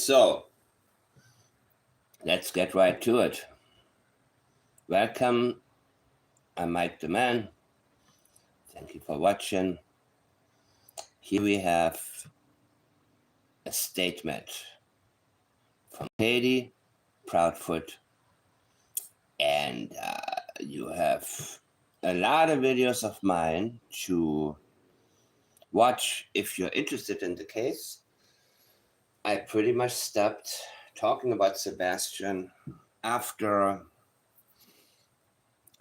So, let's get right to it. Welcome, I'm Mike the Man. Thank you for watching. Here we have a statement from Katie Proudfoot, and you have a lot of videos of mine to watch if you're interested in the case. I pretty much stopped talking about Sebastian after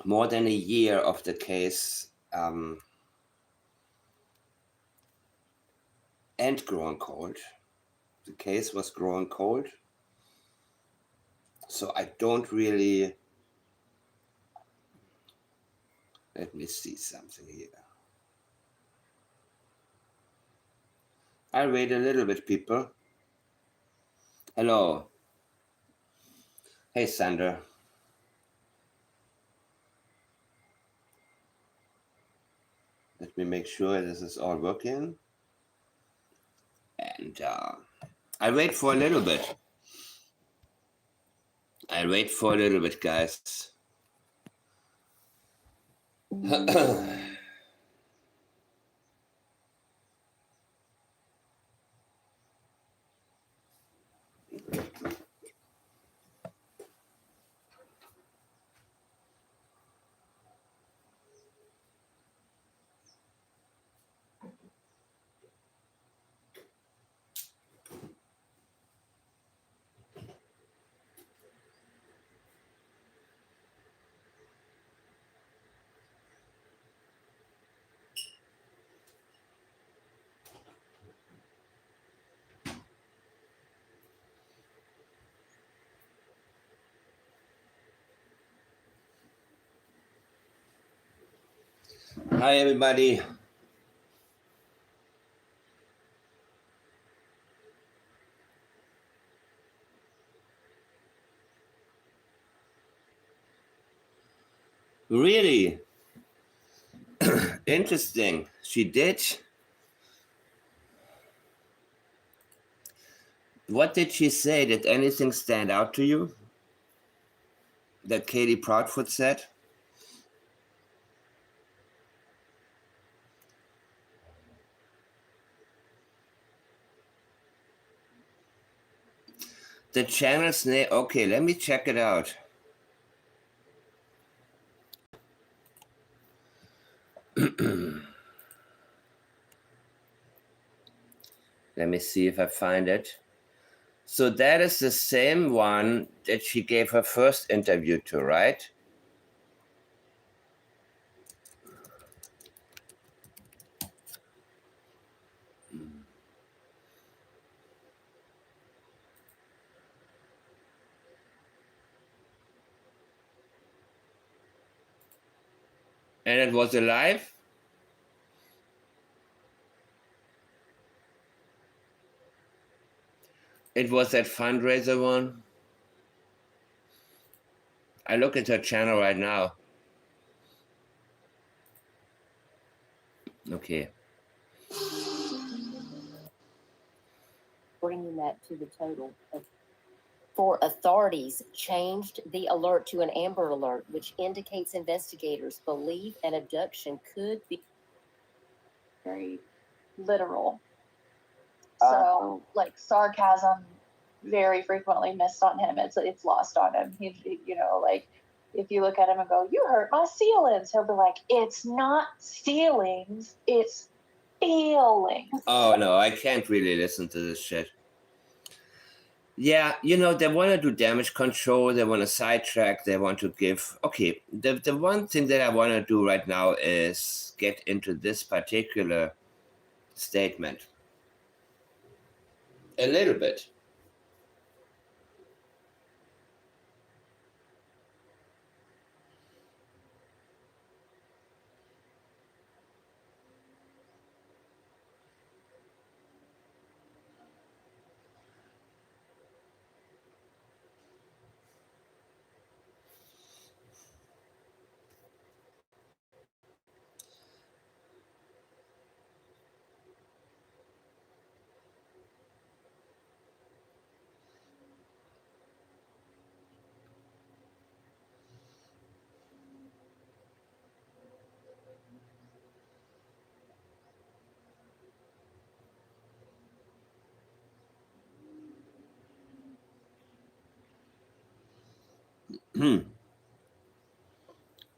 more than a year of the case and growing cold. The case was growing cold, so I don't really. Let me see something here. I'll wait a little bit, people. Hello. Hey, Sander. Let me make sure this is all working. And I'll wait for a little bit. I'll wait for a little bit, guys. Hi, everybody. Really interesting. She did. What did she say? Did anything stand out to you that Katie Proudfoot said? The channel's name. Okay, let me check it out. Let me see if I find it. So that is the same one that she gave her first interview to, right? And it was alive? It was that fundraiser one? I look at her channel right now. Okay. Bringing that to the total of 4 authorities changed the alert to an Amber Alert, which indicates investigators believe an abduction could be very literal. So, like, sarcasm very frequently missed on him. It's lost on him. He like, if you look at him and go, "You hurt my feelings," he'll be like, "It's not feelings, it's feelings." Oh, no, I can't really listen to this shit. Yeah, they want to do damage control. They want to sidetrack. They want to give. Okay, the one thing that I want to do right now is get into this particular statement a little bit.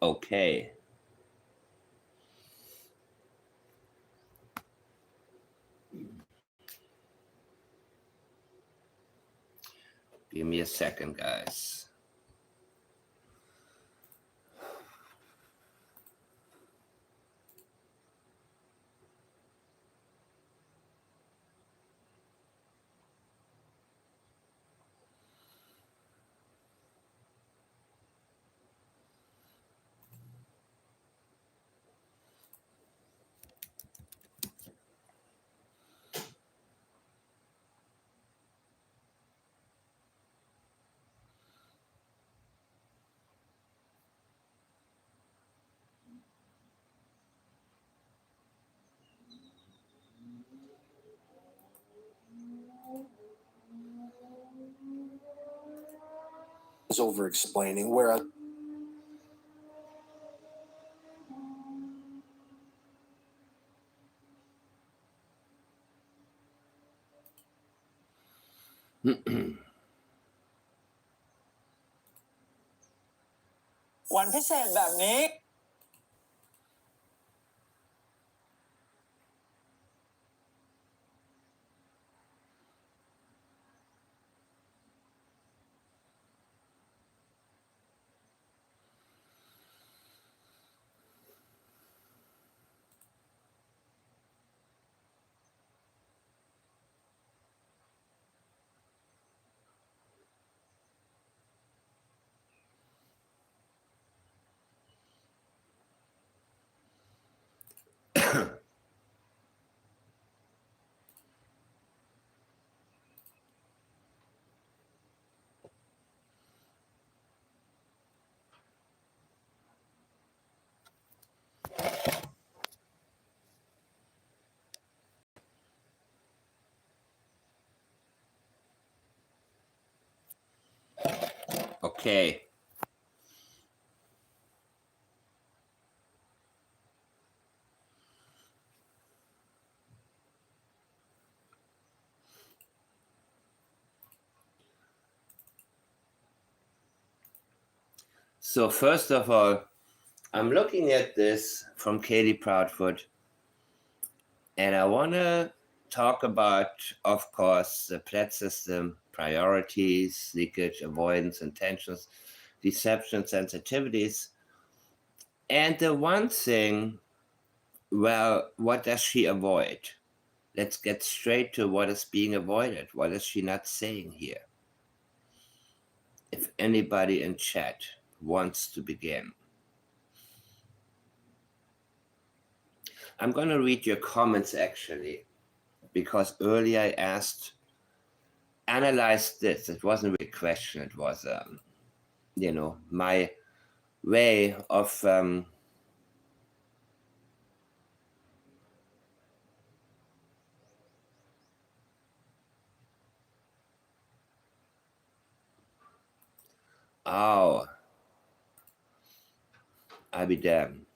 Okay. Give me a second, guys. Is over explaining whereวันพิเศษแบบนี้ Okay. So first of all, I'm looking at this from Katie Proudfoot, and I want to talk about, of course, the pledge system, priorities, leakage, avoidance, intentions, deception, sensitivities. And the one thing, well, what does she avoid? Let's get straight to what is being avoided. What is she not saying here? If anybody in chat wants to begin. I'm going to read your comments actually, because earlier I asked, analyze this. It wasn't really a question. It was, my way of oh, I'll be damned.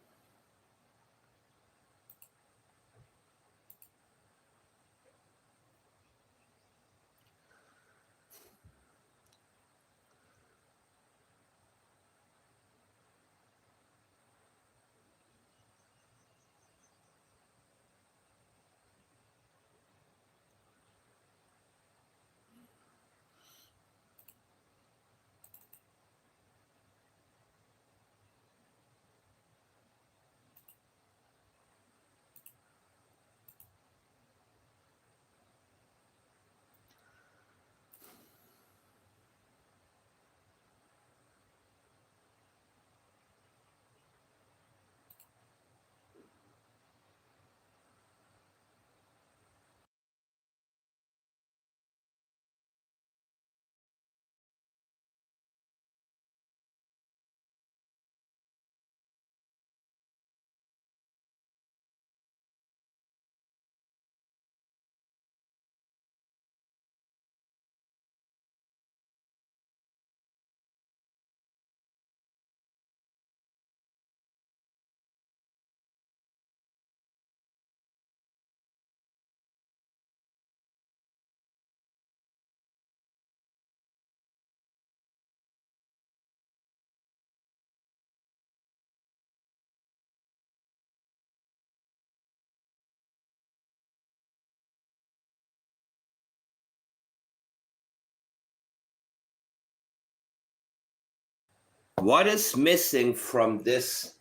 What is missing from this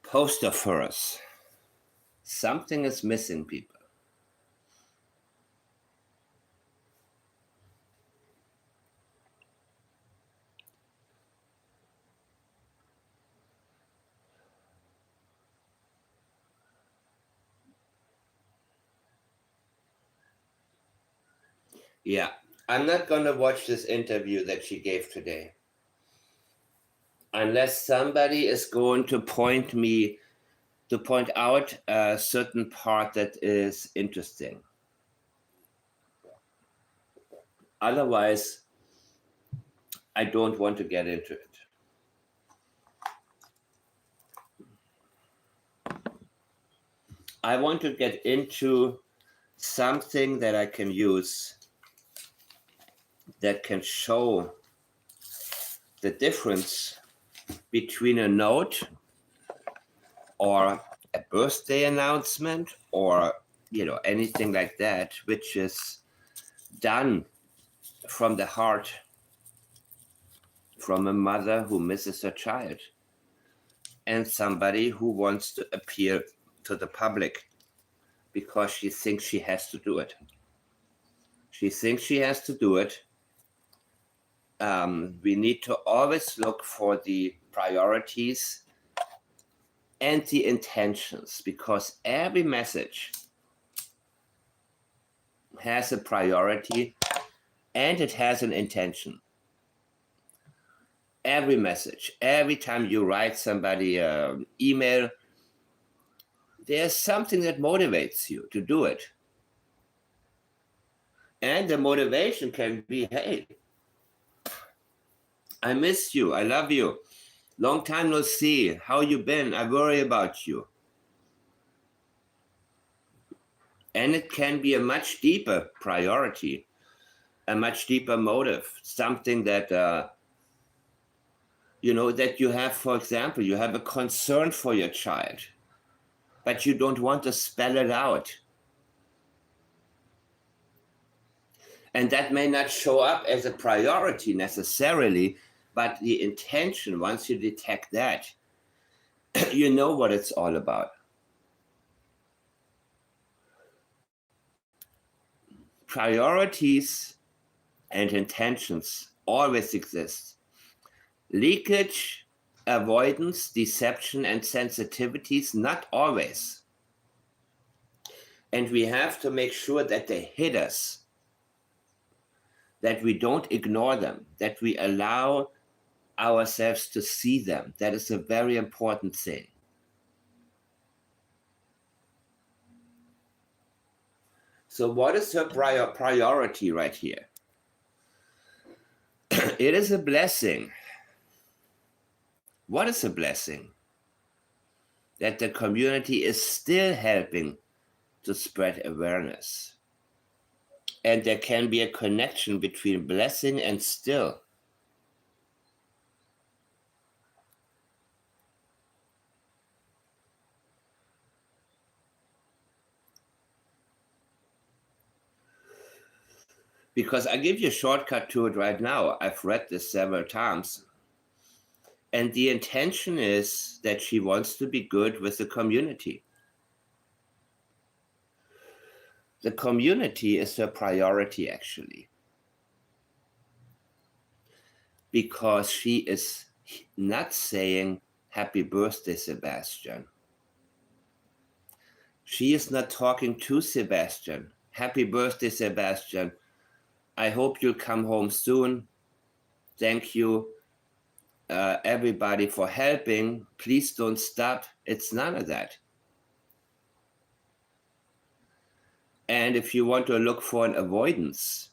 poster for us? Something is missing, people. Yeah, I'm not going to watch this interview that she gave today unless somebody is going to point out a certain part that is interesting. Otherwise, I don't want to get into it. I want to get into something that I can use that can show the difference between a note or a birthday announcement or anything like that, which is done from the heart, from a mother who misses her child and somebody who wants to appear to the public because she thinks she has to do it. She thinks she has to do it. We need to always look for the priorities and the intentions, because every message has a priority and it has an intention. Every message, every time you write somebody an email, there's something that motivates you to do it. And the motivation can be, hey, I miss you, I love you, long time no see, how you been, I worry about you. And it can be a much deeper priority, a much deeper motive, something that, that you have, for example, you have a concern for your child, but you don't want to spell it out. And that may not show up as a priority necessarily, but the intention, once you detect that, you know what it's all about. Priorities and intentions always exist. Leakage, avoidance, deception, and sensitivities, not always. And we have to make sure that they hit us, that we don't ignore them, that we allow ourselves to see them. That is a very important thing. So what is her priority right here? It is a blessing. What is a blessing? That the community is still helping to spread awareness. And there can be a connection between blessing and still. Because I give you a shortcut to it right now. I've read this several times. And the intention is that she wants to be good with the community. The community is her priority, actually. Because she is not saying, happy birthday, Sebastian. She is not talking to Sebastian. Happy birthday, Sebastian. I hope you'll come home soon. Thank you, everybody, for helping. Please don't stop. It's none of that. And if you want to look for an avoidance,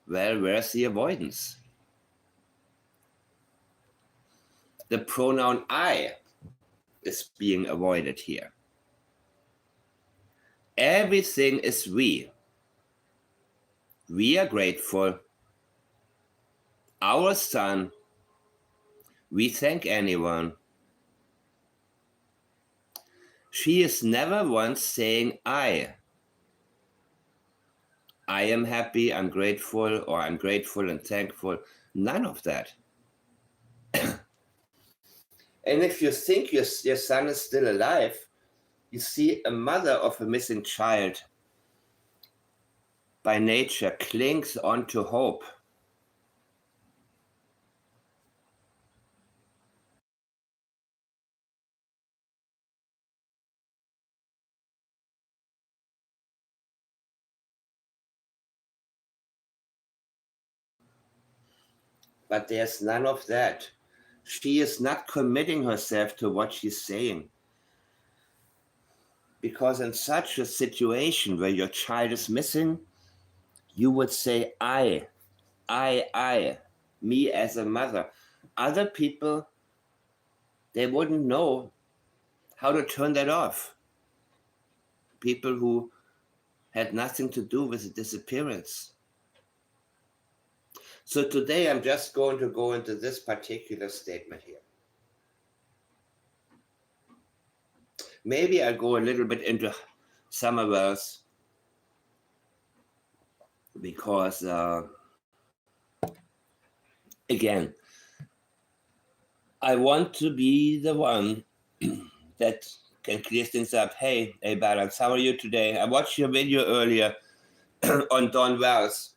well, where's the avoidance? The pronoun I is being avoided here. Everything is we. We are grateful. Our son. We thank anyone. She is never once saying I am happy, I'm grateful, or I'm grateful and thankful. None of that. And if you think your son is still alive, you see a mother of a missing child by nature clings on to hope. But there's none of that. She is not committing herself to what she's saying. Because in such a situation where your child is missing, you would say, I, me as a mother. Other people, they wouldn't know how to turn that off. People who had nothing to do with the disappearance. So today I'm just going to go into this particular statement here. Maybe I'll go a little bit into Somerville's because, again, I want to be the one that can clear things up. Hey, Balance, how are you today? I watched your video earlier on Don Wells.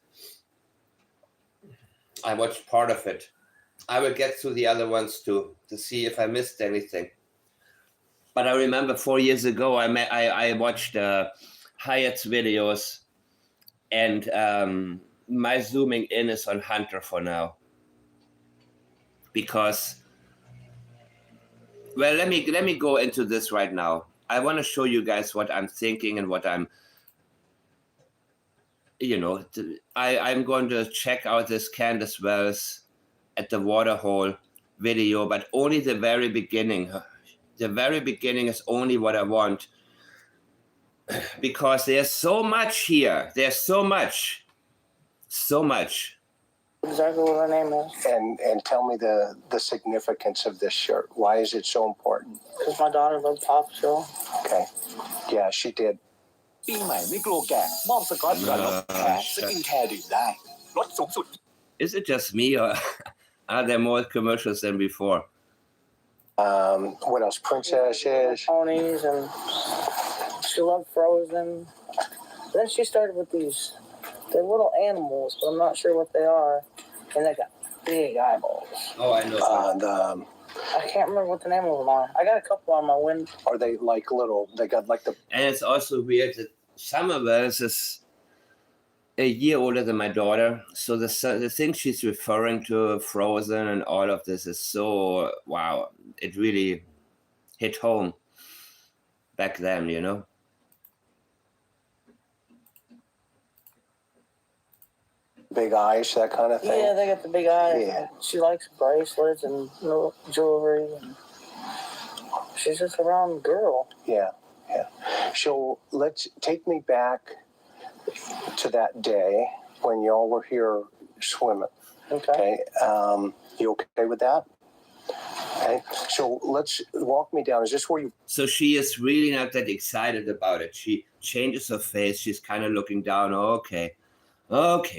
I watched part of it. I will get through the other ones too to see if I missed anything. But I remember 4 years ago, I watched Hyatt's videos, and my zooming in is on Hunter for now. Because, well, let me go into this right now. I want to show you guys what I'm thinking and what I'm, I'm going to check out this Candus Wells at the waterhole video, but only the very beginning. The very beginning is only what I want, because there's so much here. There's so much. Exactly what her name is. And tell me the significance of this shirt. Why is it so important? Because my daughter loved Paw Patrol. Okay. Yeah, she did. ปีใหม่ไม่กลัวแก่มอบสกอตก่อนลดแผลสกินแคร์ดื่มได้ลดสูงสุด Is it just me, or are there more commercials than before? What else? Princesses. Ponies, and she loved Frozen. Then she started with they're little animals, but I'm not sure what they are. And they got big eyeballs. Oh, I know. I can't remember what the name of them are. I got a couple on my window. Are they like little? They got like the. And it's also weird that Somerville is a year older than my daughter. So the thing she's referring to, Frozen and all of this, is so, wow. It really hit home back then, you know? Big eyes, that kind of thing. Yeah, they got the big eyes. Yeah. She likes bracelets and jewelry. And she's just a round girl. Yeah. So let's take me back to that day when y'all were here swimming. Okay. You okay with that? Okay. So let's walk me down. Is this where you? So she is really not that excited about it. She changes her face. She's kind of looking down. Okay,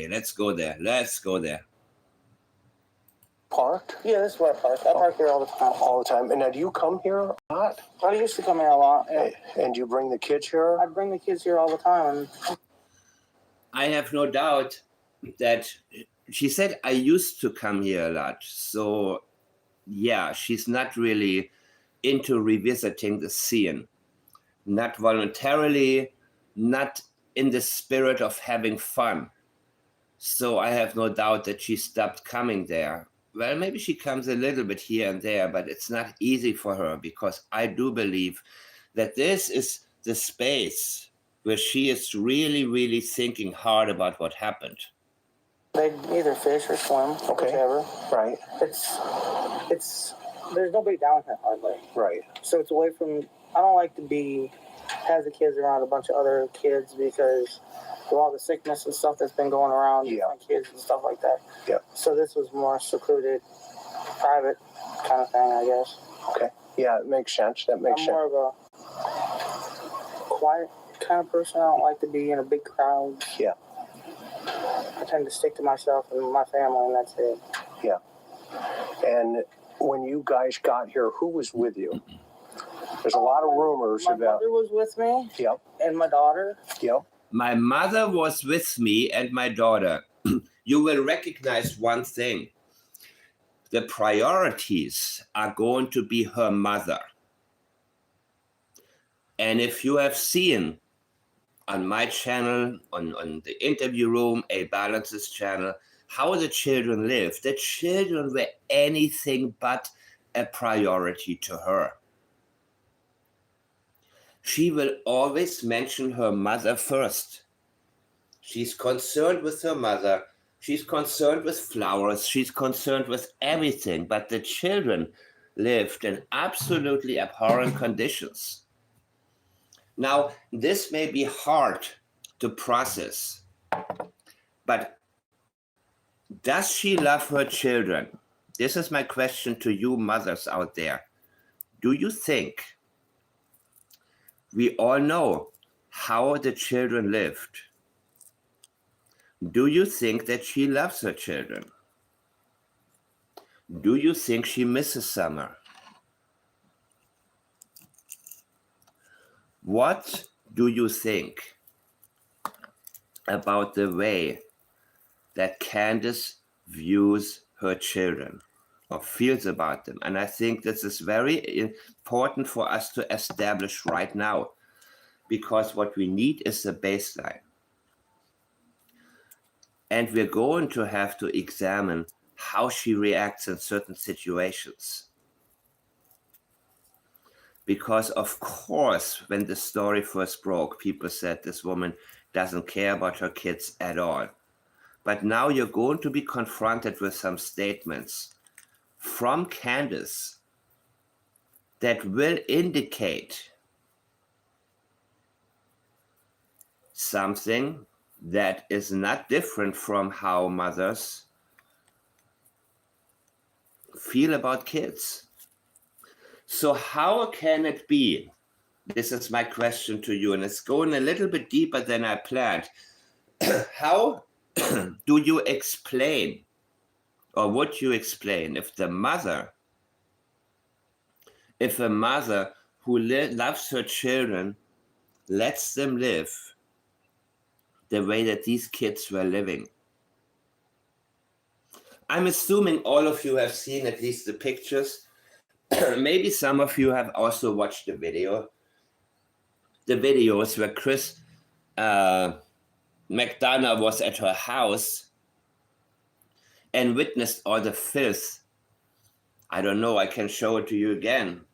let's go there. Parked? Yeah, this is where I park. I park here all the time. All the time. And now do you come here a lot? I used to come here a lot. Yeah. And you bring the kids here? I bring the kids here all the time. I have no doubt that she said I used to come here a lot. So, yeah, she's not really into revisiting the scene. Not voluntarily, not in the spirit of having fun. So I have no doubt that she stopped coming there. Well, maybe she comes a little bit here and there, but it's not easy for her, because I do believe that this is the space where she is really, really thinking hard about what happened. They either fish or swim, whichever. Right. It's there's nobody down here hardly. Right. So it's away from. I don't like to have the kids around a bunch of other kids, because with all the sickness and stuff that's been going around, different kids and stuff like that. Yeah. So this was more secluded, private kind of thing, I guess. Okay. Yeah, it makes sense. That makes I'm sense. more of a quiet kind of person. I don't like to be in a big crowd. Yeah. I tend to stick to myself and my family, and that's it. Yeah. And when you guys got here, who was with you? There's a lot of rumors My about. mother was with me. Yep. And my daughter. Yep. My mother was with me and my daughter. You will recognize one thing. The priorities are going to be her mother. And if you have seen on my channel, on the interview room, A Balances channel, how the children live, the children were anything but a priority to her. She will always mention her mother first. She's concerned with her mother. She's concerned with flowers. She's concerned with everything. But the children lived in absolutely abhorrent conditions. Now, this may be hard to process, but does she love her children? This is my question to you mothers out there. Do you think we all know how the children lived? Do you think that she loves her children? Do you think she misses summer? What do you think about the way that Candus views her children or feels about them? And I think this is very important for us to establish right now, because what we need is a baseline. And we're going to have to examine how she reacts in certain situations. Because of course, when the story first broke, people said this woman doesn't care about her kids at all. But now you're going to be confronted with some statements from Candus that will indicate something that is not different from how mothers feel about kids. So how can it be? This is my question to you, and it's going a little bit deeper than I planned. How do you explain, or would you explain, if a mother who loves her children lets them live the way that these kids were living? I'm assuming all of you have seen at least the pictures. Maybe some of you have also watched the videos where Chris McDonough was at her house and witnessed all the filth. I don't know, I can show it to you again.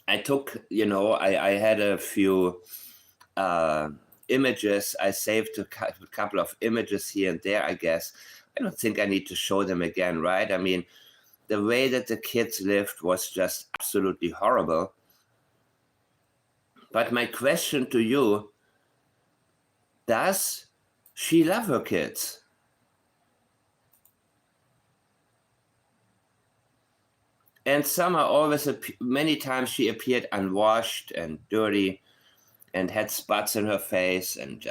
I took, I had a few images. I saved a couple of images here and there, I guess. I don't think I need to show them again, right? I mean, the way that the kids lived was just absolutely horrible. But my question to you, does she love her kids? And many times she appeared unwashed and dirty and had spots in her face. And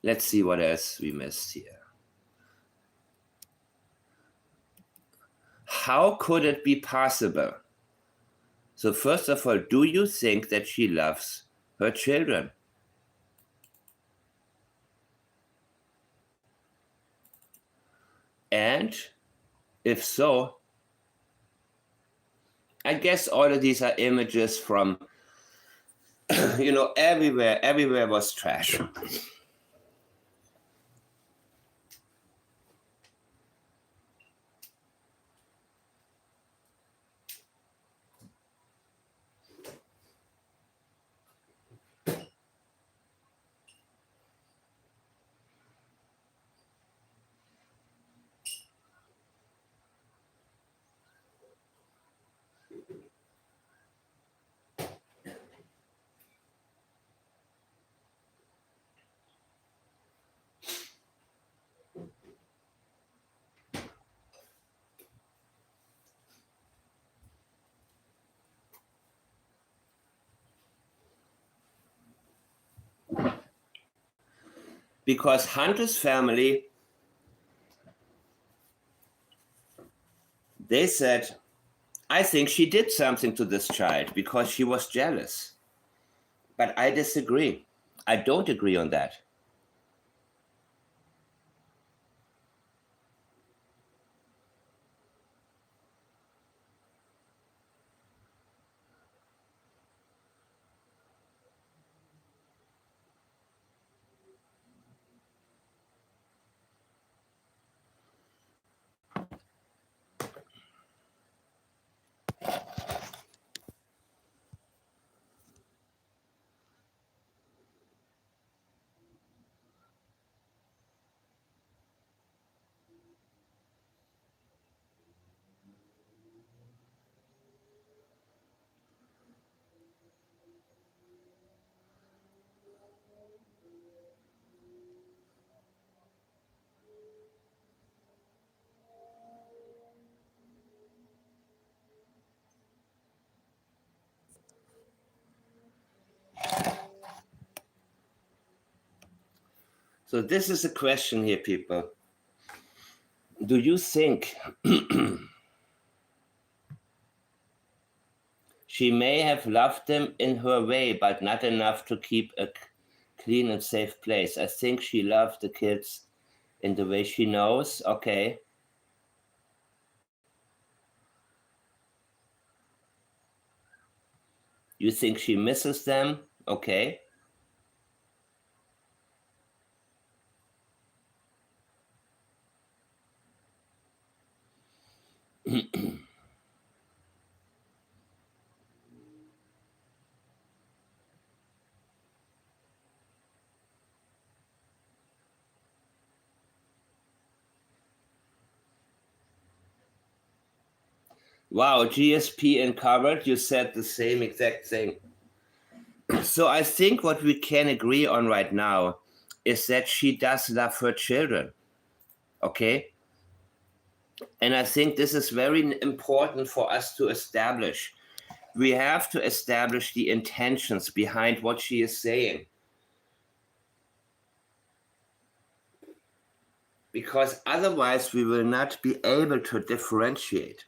let's see what else we missed here. How could it be possible? So first of all, do you think that she loves her children? And if so, I guess all of these are images from, everywhere was trash. Because Hunter's family They said, I think she did something to this child because she was jealous. But I disagree. I don't agree on that. So this is a question here, people. Do you think she may have loved him in her way, but not enough to keep a clean and safe place? I think she loved the kids in the way she knows. Okay. You think she misses them? Okay. Wow, GSP uncovered, you said the same exact thing. So I think what we can agree on right now is that she does love her children. Okay? And I think this is very important for us to establish. We have to establish the intentions behind what she is saying. Because otherwise we will not be able to differentiate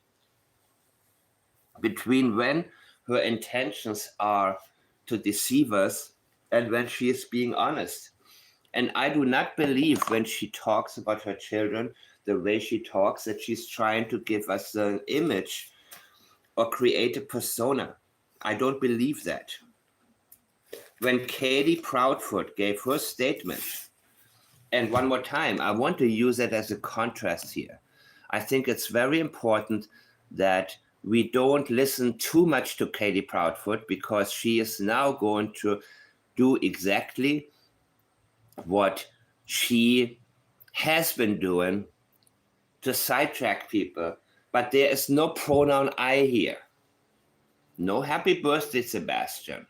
between when her intentions are to deceive us and when she is being honest. And I do not believe when she talks about her children, the way she talks, that she's trying to give us an image or create a persona. I don't believe that. When Katie Proudfoot gave her statement, and one more time, I want to use it as a contrast here. I think it's very important that we don't listen too much to Katie Proudfoot, because she is now going to do exactly what she has been doing to sidetrack people. But there is no pronoun I here. No happy birthday, Sebastian.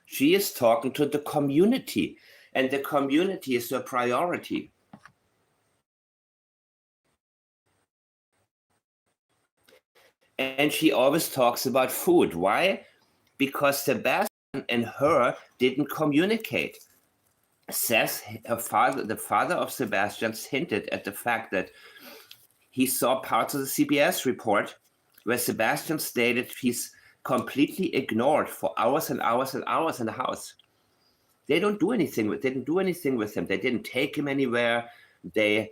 She is talking to the community, and the community is her priority. And she always talks about food. Why? Because Sebastian and her didn't communicate. Says her father, the father of Sebastian, hinted at the fact that he saw parts of the CBS report where Sebastian stated he's completely ignored for hours and hours and hours in the house. They didn't do anything with him. They didn't take him anywhere. They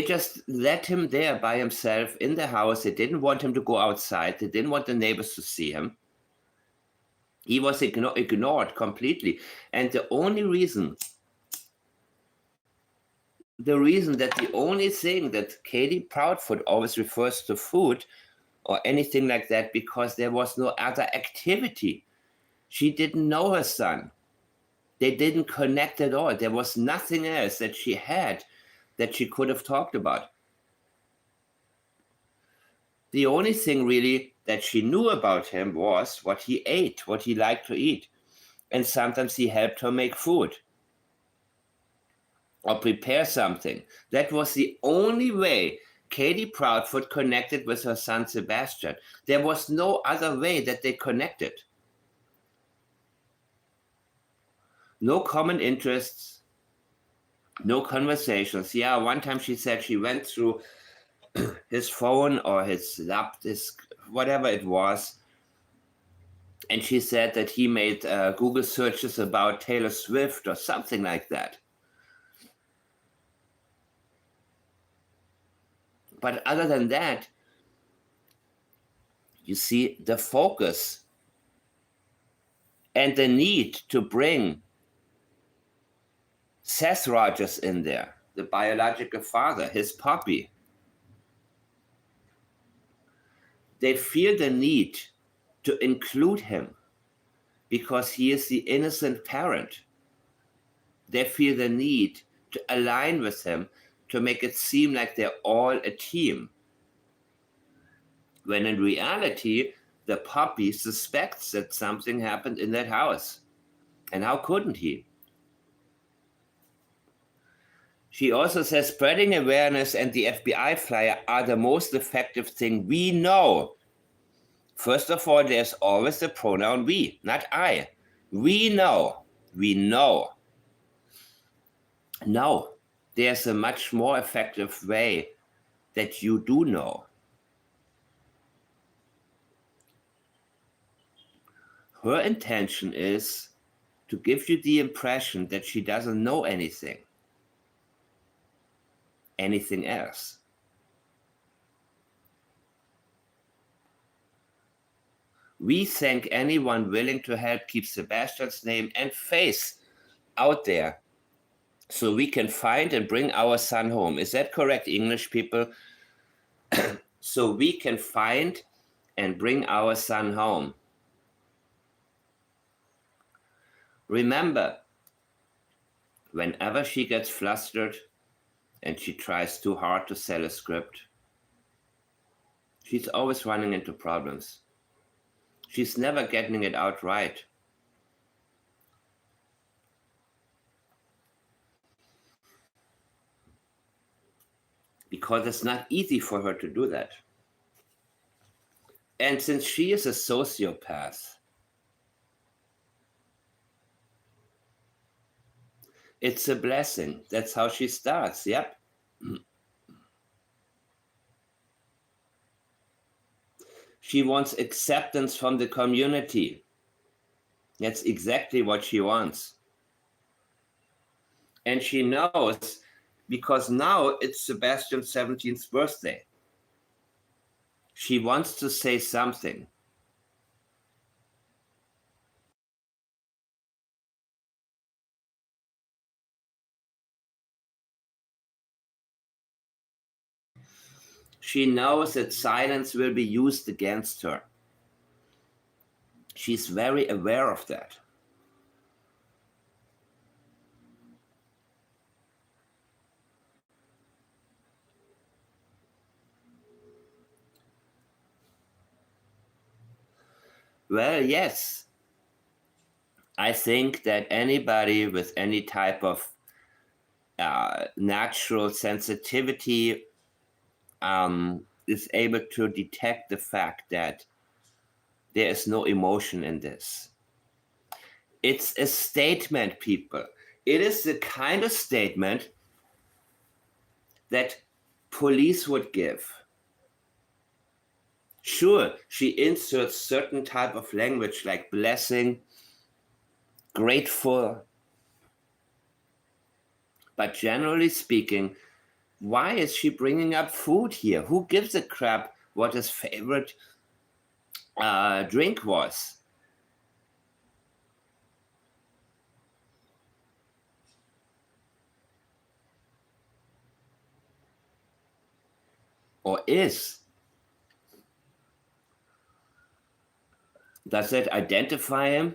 just let him there by himself in the house. They didn't want him to go outside. They didn't want the neighbors to see him. He was ignored completely. And the only thing that Katie Proudfoot always refers to food or anything like that, because there was no other activity. She didn't know her son. They didn't connect at all. There was nothing else that she had that she could have talked about. The only thing really that she knew about him was what he ate, what he liked to eat. And sometimes he helped her make food or prepare something. That was the only way Katie Proudfoot connected with her son Sebastian. There was no other way that they connected. No common interests, no conversations. Yeah, one time she said she went through his phone or his laptop, whatever it was. And she said that he made Google searches about Taylor Swift or something like that. But other than that, you see the focus and the need to bring Seth Rogers in there, the biological father, his puppy. They feel the need to include him because he is the innocent parent. They feel the need to align with him to make it seem like they're all a team. When in reality, the puppy suspects that something happened in that house. And how couldn't he? She also says spreading awareness and the FBI flyer are the most effective thing we know. First of all, there's always the pronoun we, not I. We know. We know. No, there's a much more effective way that you do know. Her intention is to give you the impression that she doesn't know anything else. We thank anyone willing to help keep Sebastian's name and face out there so we can find and bring our son home. Is that correct, English people? So we can find and bring our son home. Remember, whenever she gets flustered and she tries too hard to sell a script, she's always running into problems. She's never getting it out right. Because it's not easy for her to do that. And since she is a sociopath, it's a blessing. That's how she starts. Yep. She wants acceptance from the community. That's exactly what she wants. And she knows because now it's Sebastian's 17th birthday. She wants to say something. She knows that silence will be used against her. She's very aware of that. Well, yes. I think that anybody with any type of natural sensitivity is able to detect the fact that there is no emotion in this. It's a statement, people. It is the kind of statement that police would give. Sure, she inserts certain type of language like blessing, grateful. But generally speaking, why is she bringing up food here? Who gives a crap what his favorite drink was? Or is? Does it identify him?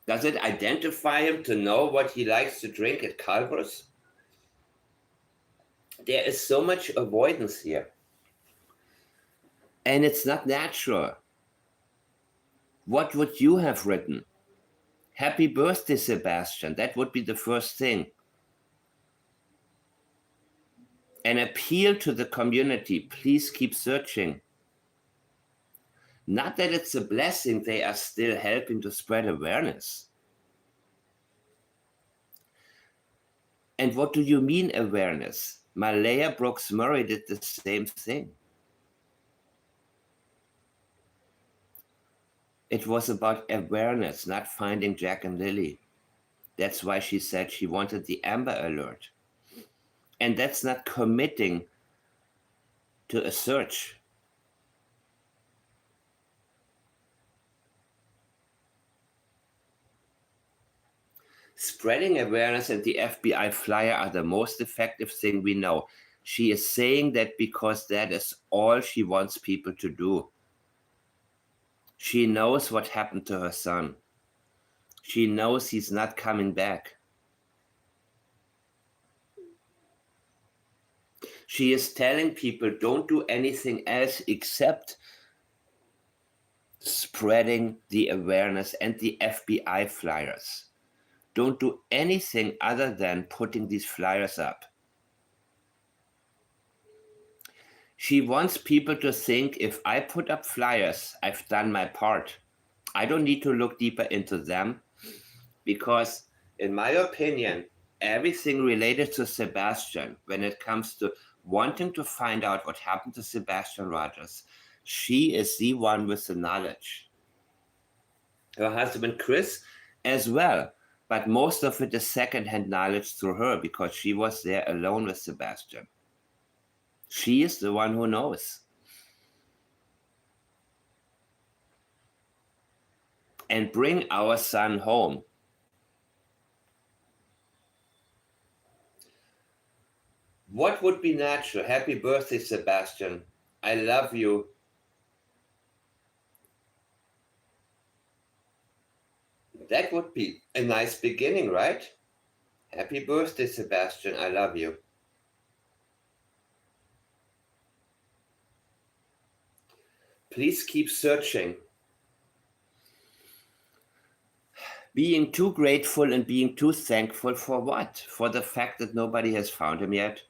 Does it identify him to know what he likes to drink at Culver's? There is so much avoidance here. And it's not natural. What would you have written? Happy birthday, Sebastian. That would be the first thing. An appeal to the community. Please keep searching. Not that it's a blessing, they are still helping to spread awareness. And what do you mean awareness? Malaya Brooks Murray did the same thing. It was about awareness, not finding Jack and Lilly. That's why she said she wanted the Amber Alert. And that's not committing to a search. Spreading awareness and the FBI flyer are the most effective thing we know. She is saying that because that is all she wants people to do. She knows what happened to her son. She knows he's not coming back. She is telling people don't do anything else except spreading the awareness and the FBI flyers. Don't do anything other than putting these flyers up. She wants people to think if I put up flyers, I've done my part. I don't need to look deeper into them because, in my opinion, everything related to Sebastian, when it comes to wanting to find out what happened to Sebastian Rogers, she is the one with the knowledge. Her husband, Chris, as well. But most of it is secondhand knowledge through her because she was there alone with Sebastian. She is the one who knows. And bring our son home. What would be natural? Happy birthday, Sebastian. I love you. That would be a nice beginning, right? Happy birthday, Sebastian. I love you. Please keep searching. Being too grateful and being too thankful for what? For the fact that nobody has found him yet?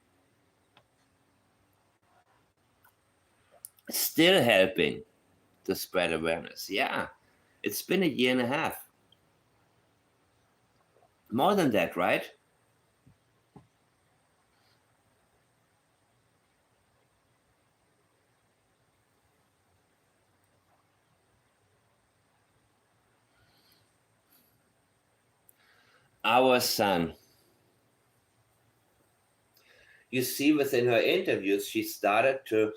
Still helping to spread awareness. Yeah, it's been 1.5 years. More than that, right? Our son. You see, within her interviews, she started to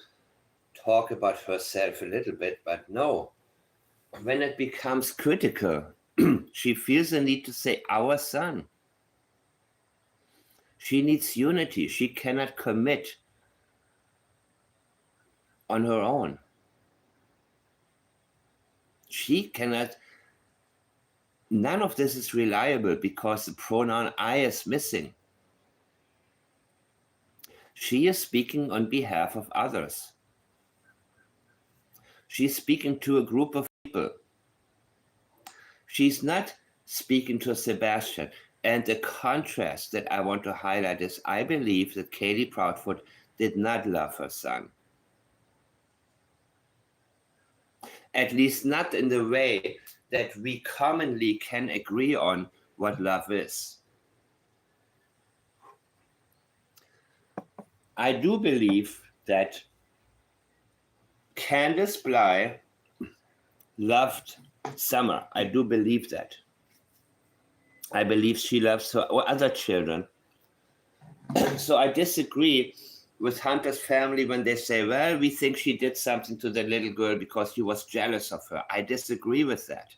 talk about herself a little bit, but no. When it becomes critical, she feels the need to say our son. She needs unity. She cannot commit on her own. She cannot. None of this is reliable because the pronoun I is missing. She is speaking on behalf of others. She's speaking to a group of people. She's not speaking to Sebastian. And the contrast that I want to highlight is I believe that Katie Proudfoot did not love her son. At least not in the way that we commonly can agree on what love is. I do believe that Candus Bly loved Summer. I do believe that. I believe she loves her other children. So I disagree with Hunter's family when they say, well, we think she did something to the little girl because he was jealous of her. I disagree with that.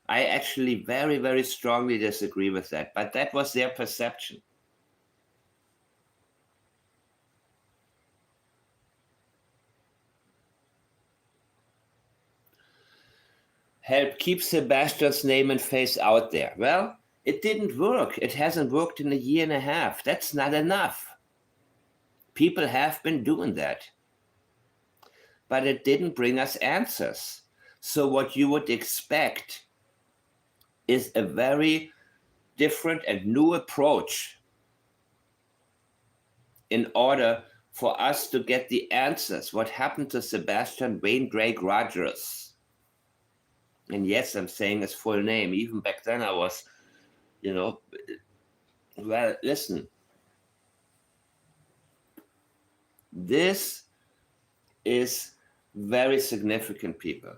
I actually very, very strongly disagree with that. But that was their perception. Help keep Sebastian's name and face out there. Well, it didn't work. It hasn't worked in 1.5 years. That's not enough. People have been doing that. But it didn't bring us answers. So what you would expect is a very different and new approach in order for us to get the answers. What happened to Sebastian Wayne Drake Rogers? And yes, I'm saying his full name. Even back then I was, well, listen. This is very significant, people.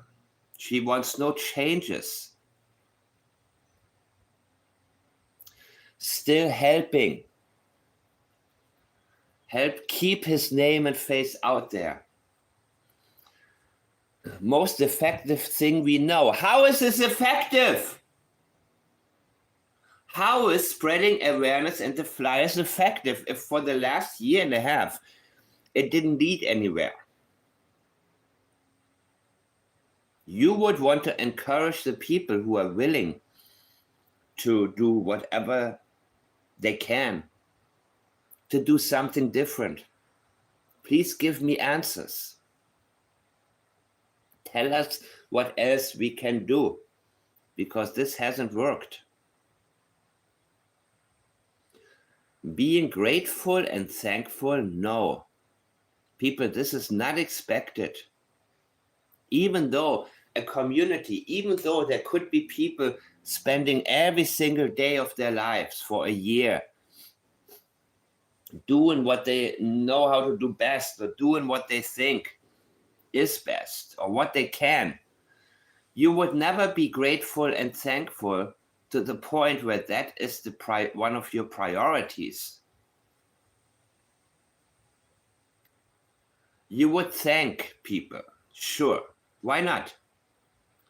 She wants no changes. Still helping. Help keep his name and face out there. Most effective thing we know. How is this effective? How is spreading awareness and the flyers effective if for the last year and a half it didn't lead anywhere? You would want to encourage the people who are willing to do whatever they can to do something different. Please give me answers. Tell us what else we can do, because this hasn't worked. Being grateful and thankful, no. People, this is not expected. Even though a community, even though there could be people spending every single day of their lives for a year doing what they know how to do best, or doing what they think is best, or what they can, you would never be grateful and thankful to the point where that is the one of your priorities. You would thank people, sure. Why not?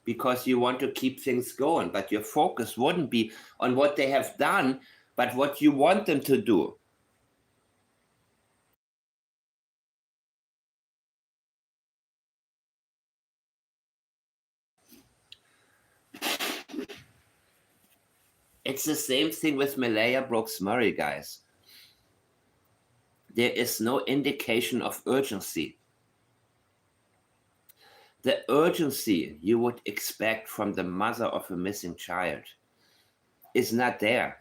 Because you want to keep things going, but your focus wouldn't be on what they have done, but what you want them to do. It's the same thing with Malaya Brooks-Murray, guys. There is no indication of urgency. The urgency you would expect from the mother of a missing child is not there,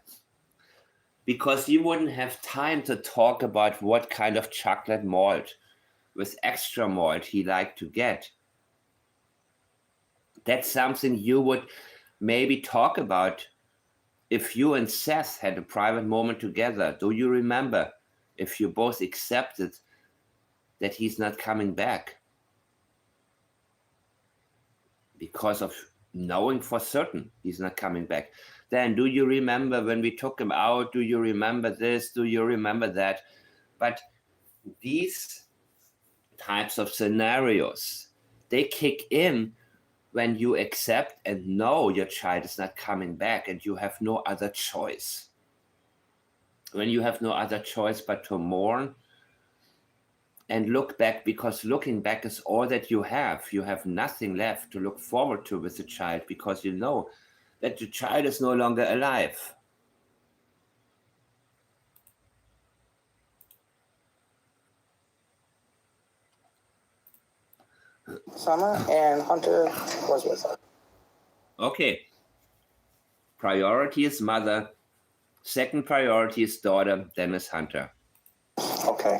because you wouldn't have time to talk about what kind of chocolate malt with extra malt he liked to get. That's something you would maybe talk about if you and Seth had a private moment together. Do you remember if you both accepted that he's not coming back because of knowing for certain he's not coming back? Then do you remember when we took him out? Do you remember this? Do you remember that? But these types of scenarios, they kick in when you accept and know your child is not coming back and you have no other choice. When you have no other choice but to mourn and look back, because looking back is all that you have. You have nothing left to look forward to with the child, because you know that the child is no longer alive. Summer and Hunter was with her. Okay. Priority is mother. Second priority is daughter, then is Hunter. Okay.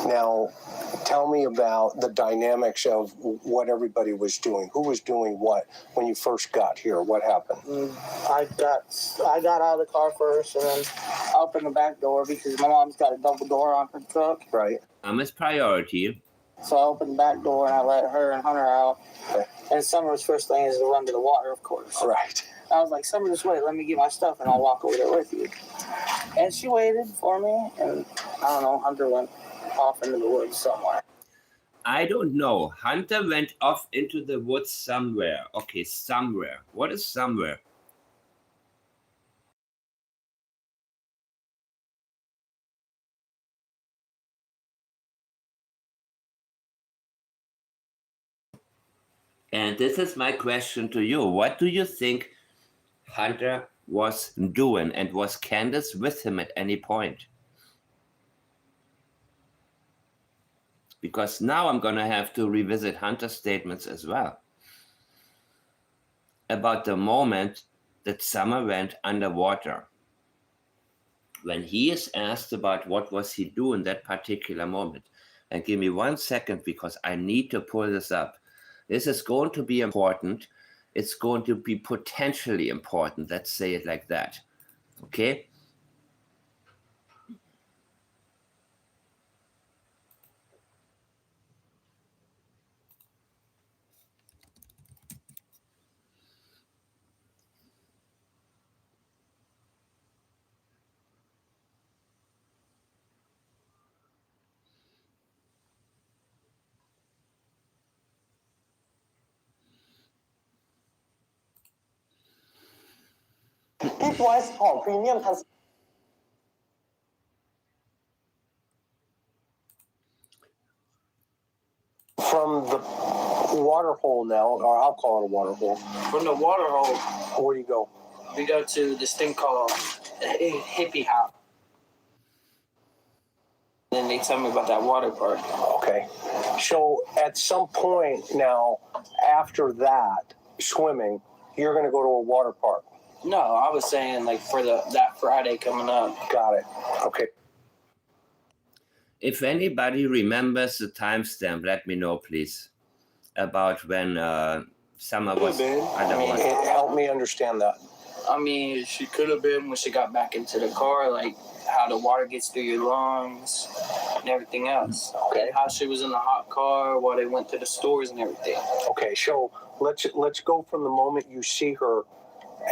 Now, tell me about the dynamics of what everybody was doing. Who was doing what when you first got here? What happened? I got out of the car first, and then I opened the back door because my mom's got a double door on her truck. Right. Summer's priority. So I opened the back door and I let her and Hunter out. Okay. And Summer's first thing is to run to the water, of course. Right. I was like, Summer, just wait. Let me get my stuff and I'll walk over there with you. And she waited for me. And I don't know, Hunter went off into the woods somewhere. I don't know. Hunter went off into the woods somewhere. Okay, somewhere. What is somewhere? And this is my question to you. What do you think Hunter was doing? And was Candus with him at any point? Because now I'm going to have to revisit Hunter's statements as well about the moment that Summer went underwater. When he is asked about what was he doing that particular moment, and give me 1 second because I need to pull this up. This is going to be important. It's going to be potentially important. Let's say it like that. Okay? Twice ของพรีเมียมทัน From the water hole now, or I'll call it a water hole. From the water hole, Where do you go? we go to this thing called hippie hop. Then they tell me about that water park. Okay. So at some point now, after that, swimming, you're going to go to a water park. No, I was saying like for that Friday coming up. Got it. Okay. If anybody remembers the timestamp, let me know, please, about when Summer was underwater. Help me understand that. I mean, she could have been when she got back into the car, like how the water gets through your lungs and everything else. Okay. And how she was in the hot car while they went to the stores and everything. Okay, so let's go from the moment you see her,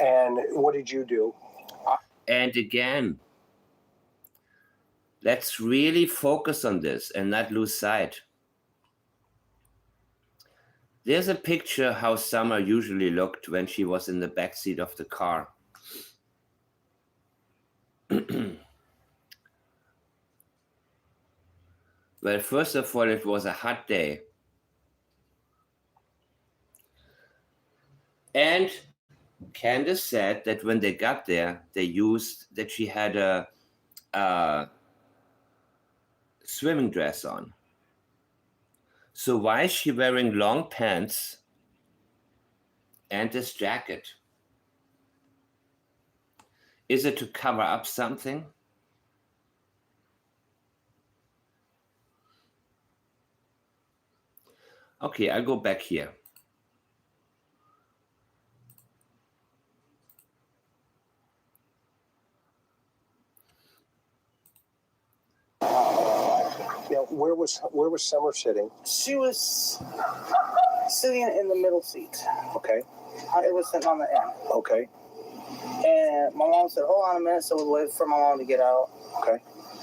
and what did you do? And again, let's really focus on this and not lose sight. There's a picture how Summer usually looked when she was in the backseat of the car. Well, first of all, it was a hot day. And Candus said that when they got there, that she had a swimming dress on. So why is she wearing long pants and this jacket? Is it to cover up something? Okay, I'll go back here. Now, where was Summer sitting? She was sitting in the middle seat. Okay. Hunter was sitting on the end. Okay. And my mom said, hold on a minute, so we waited for my mom to get out. Okay.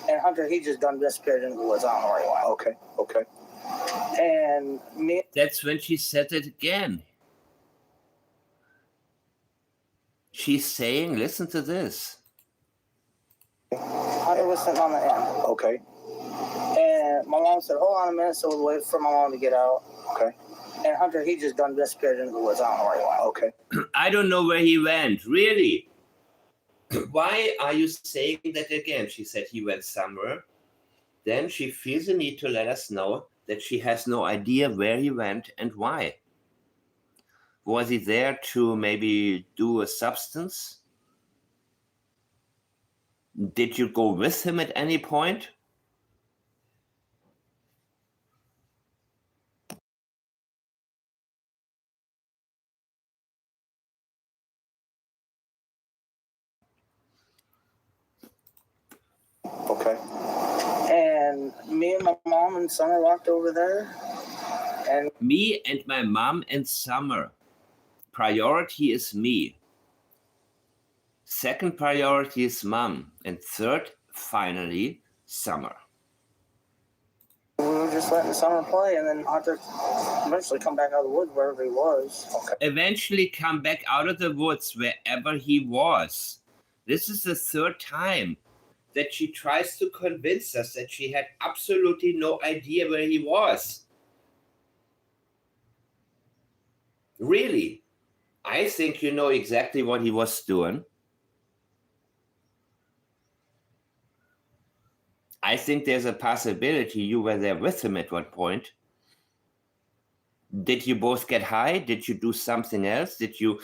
And Hunter, he just done disappeared into the woods. I don't know where he went. Okay. Okay. And me. That's when she said it again. She's saying, listen to this. Hunter was sitting on the end. Okay. And my mom said, hold on a minute, so we waited for my mom to get out. Okay. And Hunter, he just done disappeared into the woods. I don't know where he went. Okay. I don't know where he went, really. Why are you saying that again? She said he went somewhere. Then she feels the need to let us know that she has no idea where he went and why. Was he there to maybe do a substance? Did you go with him at any point? Okay. And me and my mom and Summer walked over there. And Me and my mom and Summer. Priority is me. Second priority is mom. And third, finally, Summer. we were just letting Summer play, and then Hunter eventually come back out of the woods wherever he was. Okay. Eventually come back out of the woods wherever he was. This is the third time that she tries to convince us that she had absolutely no idea where he was. Really, I think you know exactly what he was doing. I think there's a possibility you were there with him at one point. Did you both get high? Did you do something else? Did you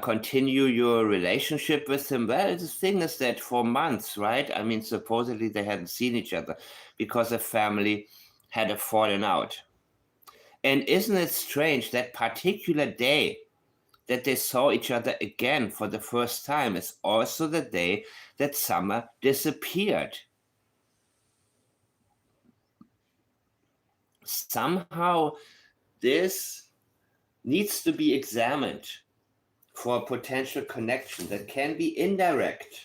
continue your relationship with him? Well, the thing is that for months, right? I mean, supposedly they hadn't seen each other because the family had a falling out. And isn't it strange that particular day that they saw each other again for the first time is also the day that Summer disappeared? Somehow this needs to be examined for a potential connection that can be indirect.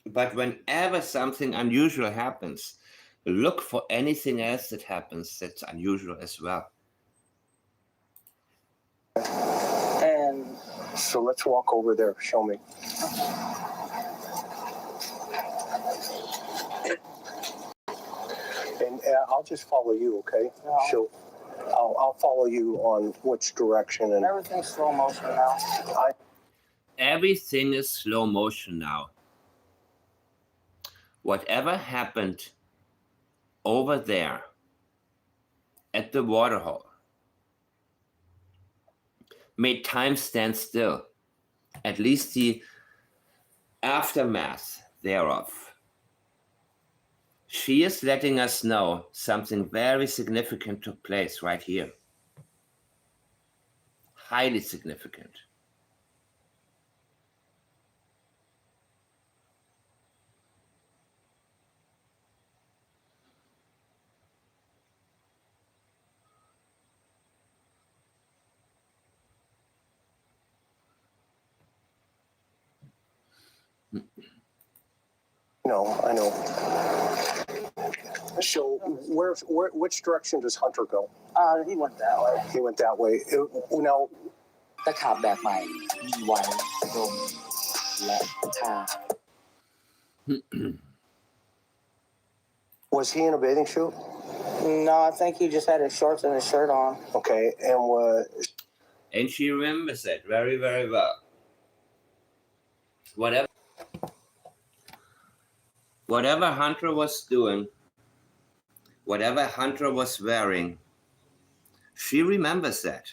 But whenever something unusual happens, look for anything else that happens that's unusual as well. And So let's walk over there. Show me. And I'll just follow you, okay? Yeah. I'll follow you on which direction. And Everything's slow motion now. Everything is slow motion now. Whatever happened over there at the waterhole made time stand still, at least the aftermath thereof. She is letting us know something very significant took place right here. Highly significant. No, I know. So which direction does Hunter go? He went that way. He went that way. Now, ตะขาบแบบใหม่มีไว้ลมและทา was he in a bathing suit? No, I think he just had his shorts and his shirt on. Okay, and And she remembers it very, very well. Whatever Hunter was doing, whatever Hunter was wearing, she remembers that.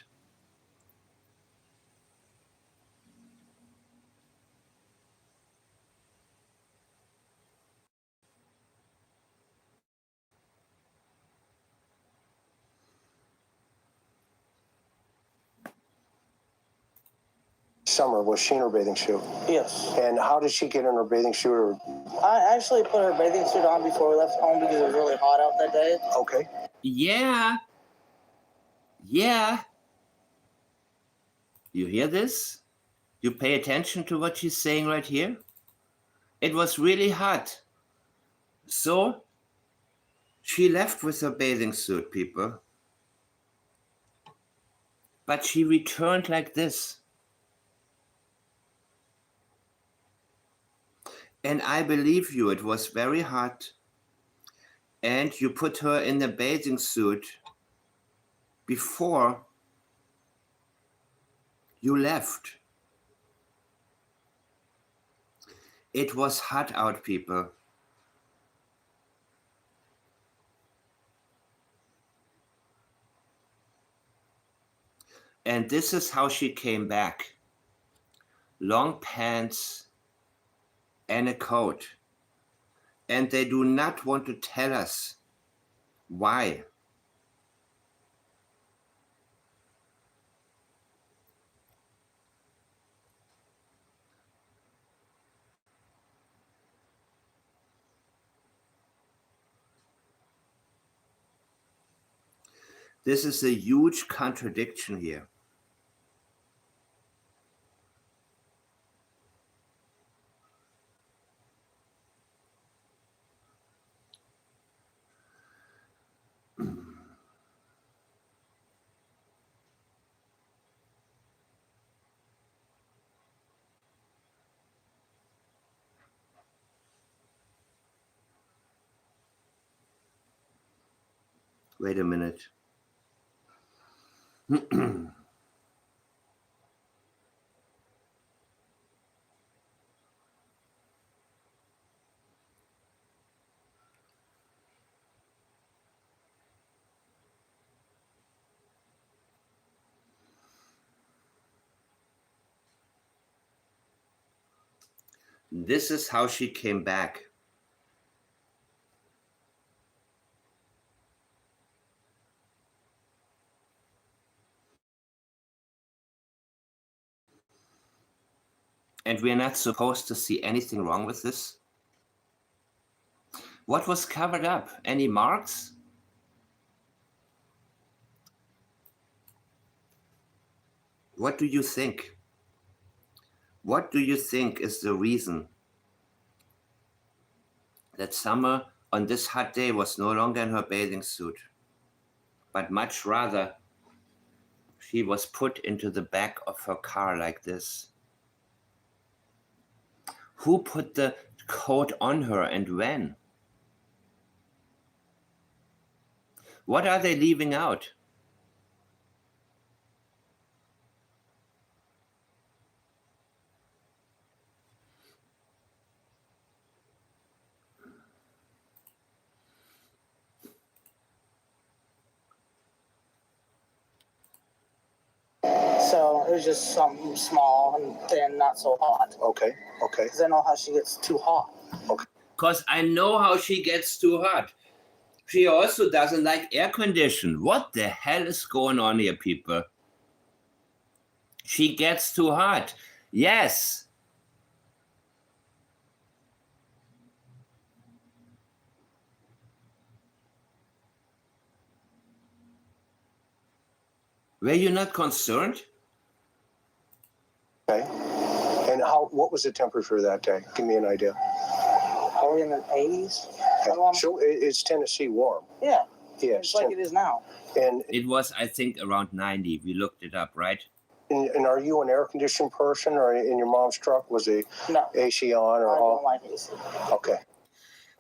Summer, was she in her bathing suit? Yes. And how did she get in her bathing suit? I actually put her bathing suit on before we left home because it was really hot out that day. Okay. Yeah. You hear this? You pay attention to what she's saying right here? It was really hot. So she left with her bathing suit, people. But she returned like this. And I believe you, it was very hot. And you put her in the bathing suit before you left. It was hot out, people. And this is how she came back. Long pants and a coat. And they do not want to tell us why. This is a huge contradiction here. Wait a minute. This is how she came back. And we're not supposed to see anything wrong with this? What was covered up? Any marks? What do you think? What do you think is the reason that Summer on this hot day was no longer in her bathing suit, but much rather she was put into the back of her car like this? Who put the coat on her and when? What are they leaving out? So it was just something small and thin, not so hot. Okay. Okay. Because I know how she gets too hot. Because I know how she gets too hot. She also doesn't like air condition. What the hell is going on here, people? She gets too hot. Yes. Were you not concerned? Okay. And what was the temperature that day? Give me an idea. Probably in the 80s. Okay. So it's Tennessee warm. Yeah. Yes. It's like it is now. And It was, I think, around 90. We looked it up, right? are you an air conditioned person, or in your mom's truck was the No. AC on or I off? don't like AC. Okay.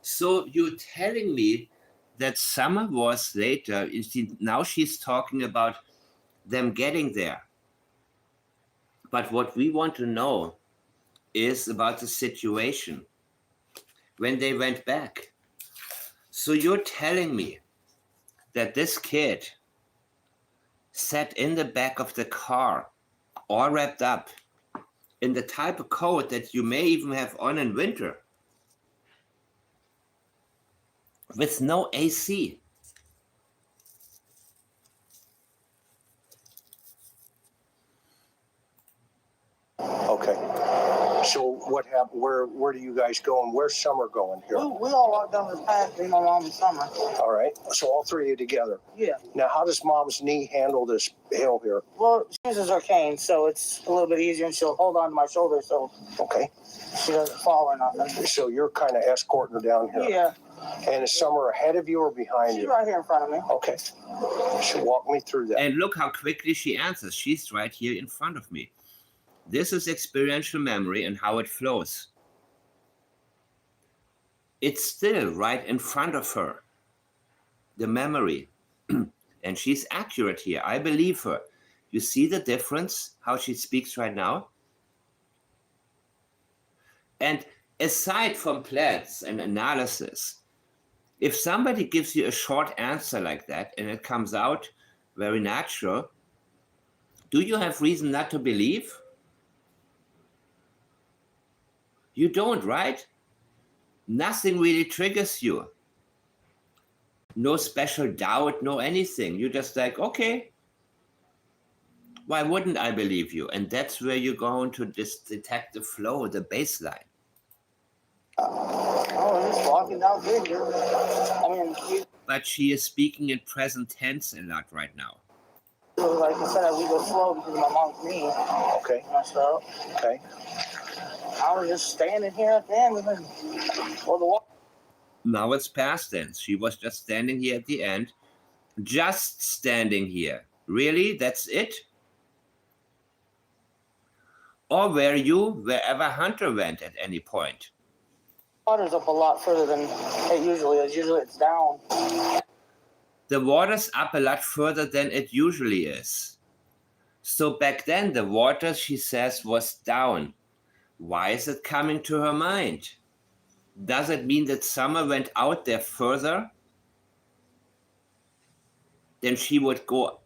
So you're telling me that summer was later. You see, now she's talking about them getting there. But what we want to know is about the situation when they went back. So you're telling me that this kid sat in the back of the car, all wrapped up in the type of coat that you may even have on in winter, with no AC. Okay. So what happened? Where do you guys go, and where's Summer going here? We all walked down the path, me, my mom, and Summer. All right. So all three of you together. Yeah. Now, how does Mom's knee handle this hill here? Well, she uses her cane, so it's a little bit easier, and she'll hold on to my shoulder so Okay. she doesn't fall or nothing. So you're kind of escorting her down here. Yeah. And is Summer ahead of you or behind She's you? right here in front of me. Okay. So walk me through that. And look how quickly she answers. She's right here in front of me. This is experiential memory and how it flows. It's still right in front of her, the memory. And she's accurate here. I believe her. You see the difference, how she speaks right now? And aside from plans and analysis, if somebody gives you a short answer like that and it comes out very natural, do you have reason not to believe? You don't, right? Nothing really triggers you. No special doubt, no anything. You're just like, okay, why wouldn't I believe you? And that's where you're going to detect the flow, the baseline. Oh, we're just walking down here. I mean, But she is speaking in present tense a lot right now. like I said, we go slow because of my mom's knee. Okay. Messed up. Okay. I was just standing here at the end, and then, well, the walk. Now it's past tense. She was just standing here at the end. Just standing here. Really? That's it? Or were you wherever Hunter went at any point? Water's up a lot further than it usually is. Usually it's down. The water's up a lot further than it usually is. So back then, the water, she says, was down. Why is it coming to her mind? Does it mean that Summer went out there further? Then she would go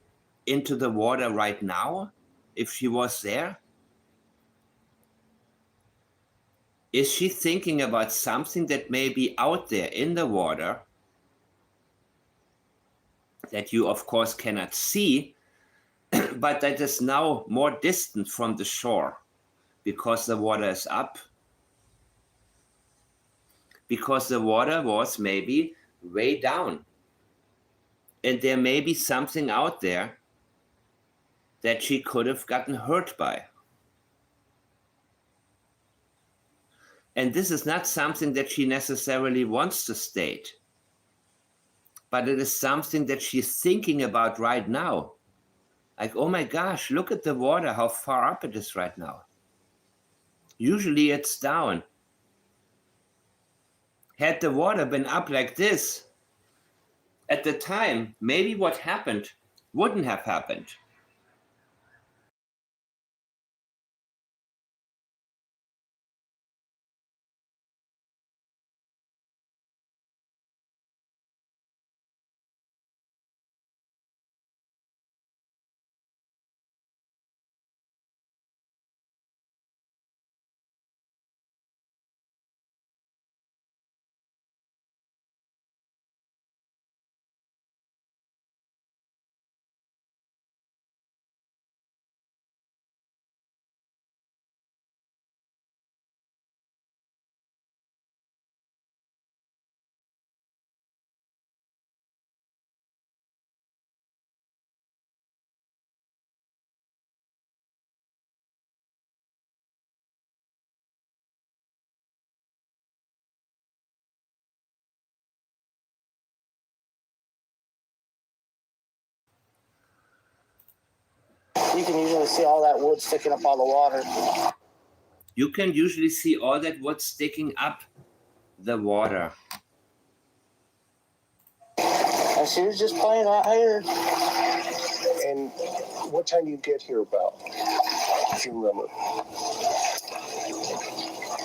into the water right now if she was there? Is she thinking about something that may be out there in the water that you, of course, cannot see, but that is now more distant from the shore because the water is up? Because the water was maybe way down. And there may be something out there that she could have gotten hurt by. And this is not something that she necessarily wants to state, but it is something that she's thinking about right now. Like, oh my gosh, look at the water, how far up it is right now. Usually it's down. Had the water been up like this at the time, maybe what happened wouldn't have happened. You can usually see all that wood sticking up all the water. You can usually see all that wood sticking up the water. And she was just playing out here. And what time do you get here about, if you remember?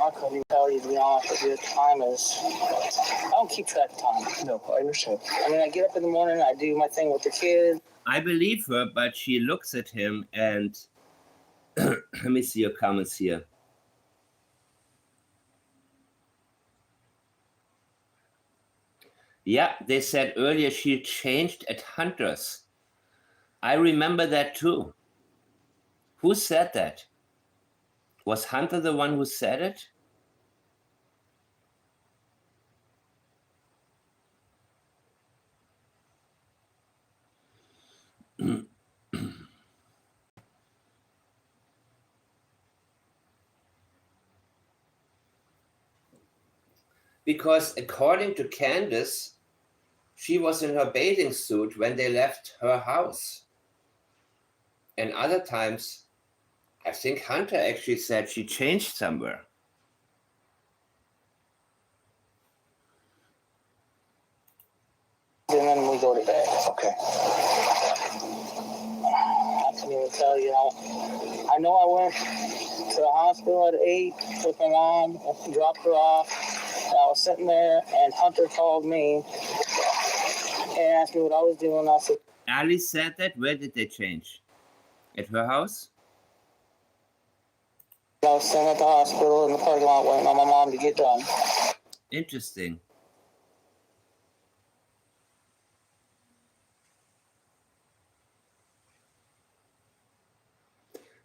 I couldn't even tell you, to be honest with you. Time is... I don't keep track of time. No, I understand. I mean, I get up in the morning, I do my thing with the kids. I believe her, but she looks at him and let me see your comments here. Yeah, they said earlier she changed at Hunter's. I remember that too. Who said that? Was Hunter the one who said it? Because according to Candus, she was in her bathing suit when they left her house. And other times, I think Hunter actually said she changed somewhere. And then we go to bed. Okay. I can't even tell you. I know I went to the hospital at 8, took my mom, dropped her off, and I was sitting there, and Hunter called me and asked me what I was doing. I said, Ali said that. Where did they change? At her house? I was sitting at the hospital in the parking lot waiting on my mom to get done. Interesting.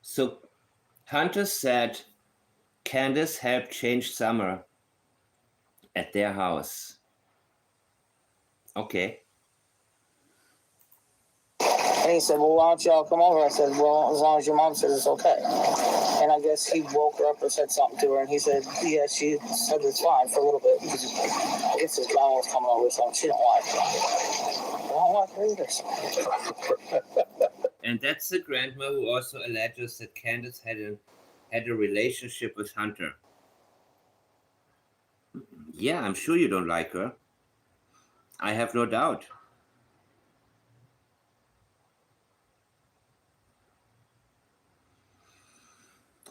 So Hunter said Candus helped change Summer at their house. Okay. And he said, well, why don't y'all come over? I said, well, as long as your mom says it's okay. And I guess he woke her up or said something to her, and he said, yeah, she said it's fine for a little bit. Because I guess his grandma was coming over, so she didn't like her. I don't like her either. And that's the grandma who also alleges that Candus had a relationship with Hunter. Yeah, I'm sure you don't like her. I have no doubt.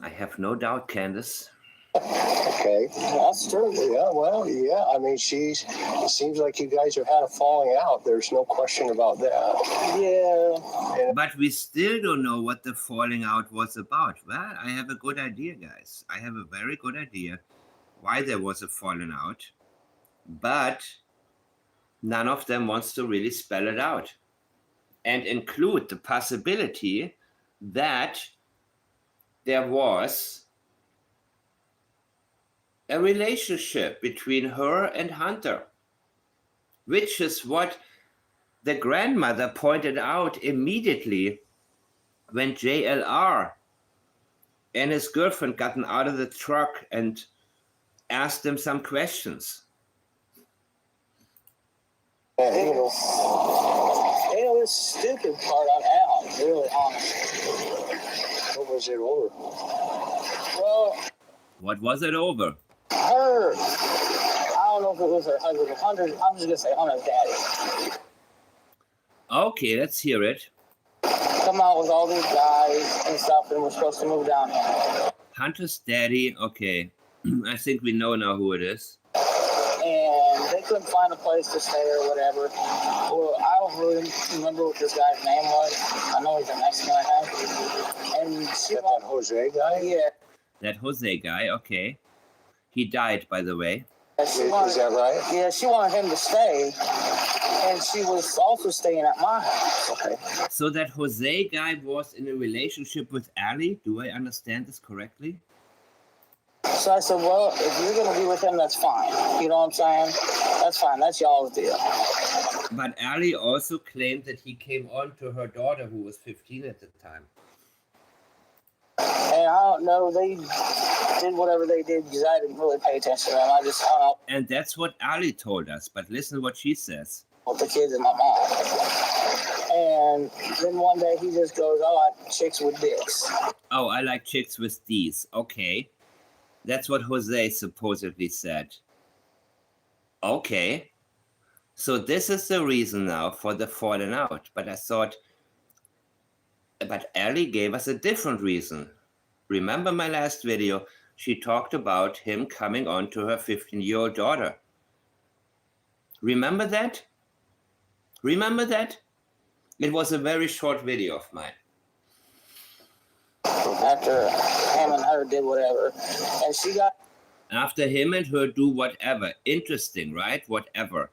I have no doubt, Candus. Okay. That's true. Yeah, well, yeah. I mean, it seems like you guys have had a falling out. There's no question about that. Yeah. But we still don't know what the falling out was about. Well, I have a good idea, guys. I have a very good idea why there was a falling out. But none of them wants to really spell it out and include the possibility that there was a relationship between her and Hunter, which is what the grandmother pointed out immediately when JLR and his girlfriend gotten out of the truck and asked him some questions. And, You know, this stupid part on Al, really honestly. What was it over? Well, What was it over? her, I don't know if it was her husband or Hunter's, I'm just going to say Hunter's daddy. Okay, let's hear it. Come out with all these guys and stuff, and we're supposed to move down here. Hunter's daddy. Okay. I think we know now who it is. And they couldn't find a place to stay or whatever. Well, I don't really remember what this guy's name was. I know he's a Mexican, I think. And she That Jose guy? yeah. That Jose guy. Okay. He died, by the way. Is that right? Yeah, she wanted him to stay, and she was also staying at my house. Okay. So that Jose guy was in a relationship with Ali. Do I understand this correctly? So I said, well, if you're going to be with him, that's fine. You know what I'm saying? That's fine. That's y'all's deal. But Ali also claimed that he came on to her daughter, who was 15 at the time. And I don't know, they did whatever they did because I didn't really pay attention to them. I just hung out And that's what Ali told us. But listen to what she says. with the kids and my mom. And then one day he just goes, I like chicks with dicks. Oh, I like chicks with D's. Okay. That's what Jose supposedly said. Okay. So this is the reason now for the falling out. But I thought, but Ali gave us a different reason. Remember my last video? She talked about him coming on to her 15-year-old daughter. Remember that? Remember that? It was a very short video of mine. After him and her did whatever. And she got After him and her do whatever. Interesting, right? Whatever.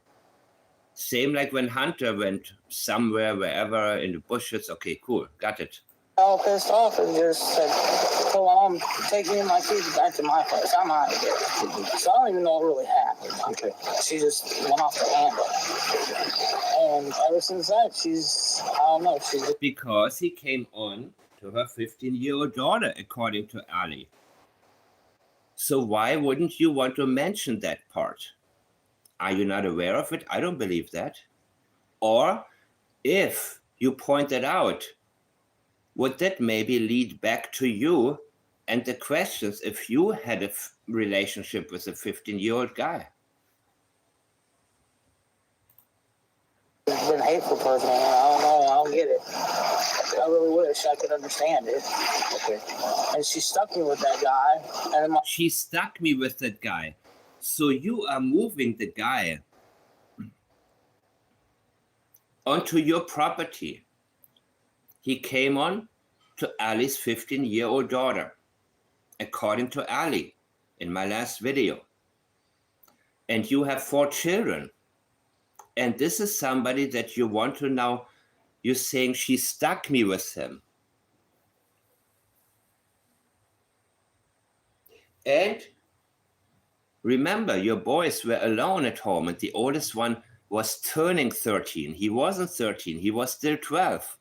Same like when Hunter went somewhere, wherever, in the bushes. Okay, cool. Got it. all pissed off and just said, "Come on, take me and my kids back to my place. I'm out of here." So I don't even know what really happened. Okay. She just went off the handle. And ever since that, I don't know, she's just Because he came on to her 15-year-old daughter, according to Ali. So why wouldn't you want to mention that part? Are you not aware of it? I don't believe that. Or if you point it out, would that maybe lead back to you and the questions if you had a relationship with a 15-year-old guy? been a hateful person. I don't know. I don't get it. I really wish I could understand it. Okay. And she stuck me with that guy. And then She stuck me with that guy. So you are moving the guy onto your property. He came on to Ali's 15-year-old daughter, according to Ali in my last video. And you have 4 children. And this is somebody that you want to now, you're saying she stuck me with him. And remember, your boys were alone at home, and the oldest one was turning 13. He wasn't 13, he was still 12.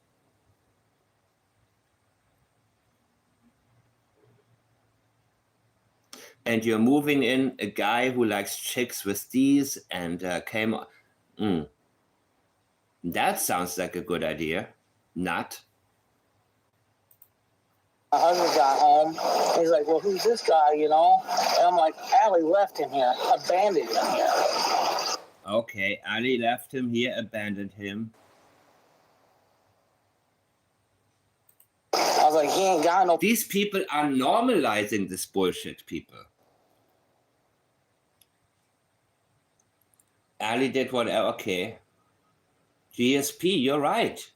And you're moving in a guy who likes chicks with these and came on. That sounds like a good idea. Not. my husband got home. He's like, "Well, who's this guy, you know?" And I'm like, "Allie left him here, abandoned him here." Okay, Ali left him here, abandoned him. I was like, "He ain't got no." These people are normalizing this bullshit, people. Ali did whatever. Okay. GSP, you're right.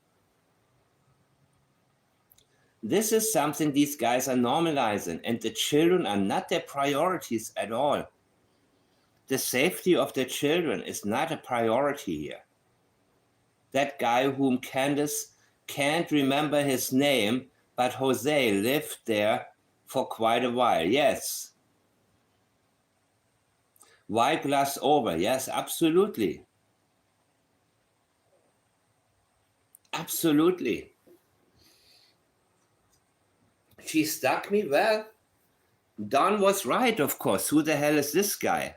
This is something these guys are normalizing, and the children are not their priorities at all. The safety of the children is not a priority here. That guy whom Candus can't remember his name, but Jose lived there for quite a while. Yes. Why gloss over? Yes, absolutely. Absolutely. She stuck me? Well, Don was right, of course. Who the hell is this guy?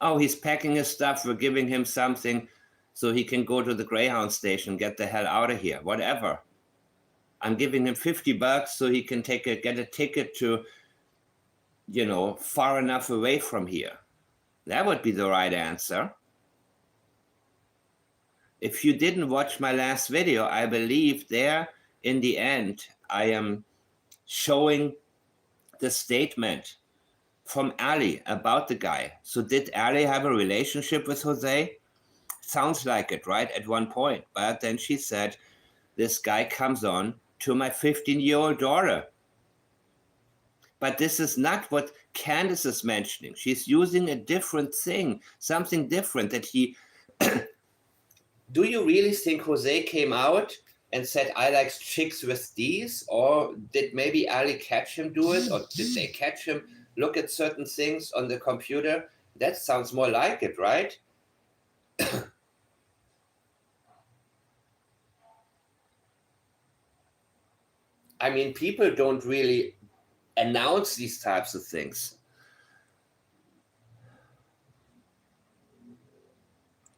Oh, he's packing his stuff. We're giving him something. so he can go to the Greyhound station, get the hell out of here, whatever. I'm giving him $50 so he can get a ticket to, far enough away from here. That would be the right answer. If you didn't watch my last video, I believe there in the end, I am showing the statement from Ali about the guy. So did Ali have a relationship with Jose? Sounds like it, right? At one point. But then she said, this guy comes on to my 15-year-old daughter. But this is not what Candus is mentioning. She's using a different thing, something different that he... Do you really think Jose came out and said, I like chicks with these? Or did maybe Ali catch him do it? Or did they catch him look at certain things on the computer? That sounds more like it, right? I mean, people don't really announce these types of things.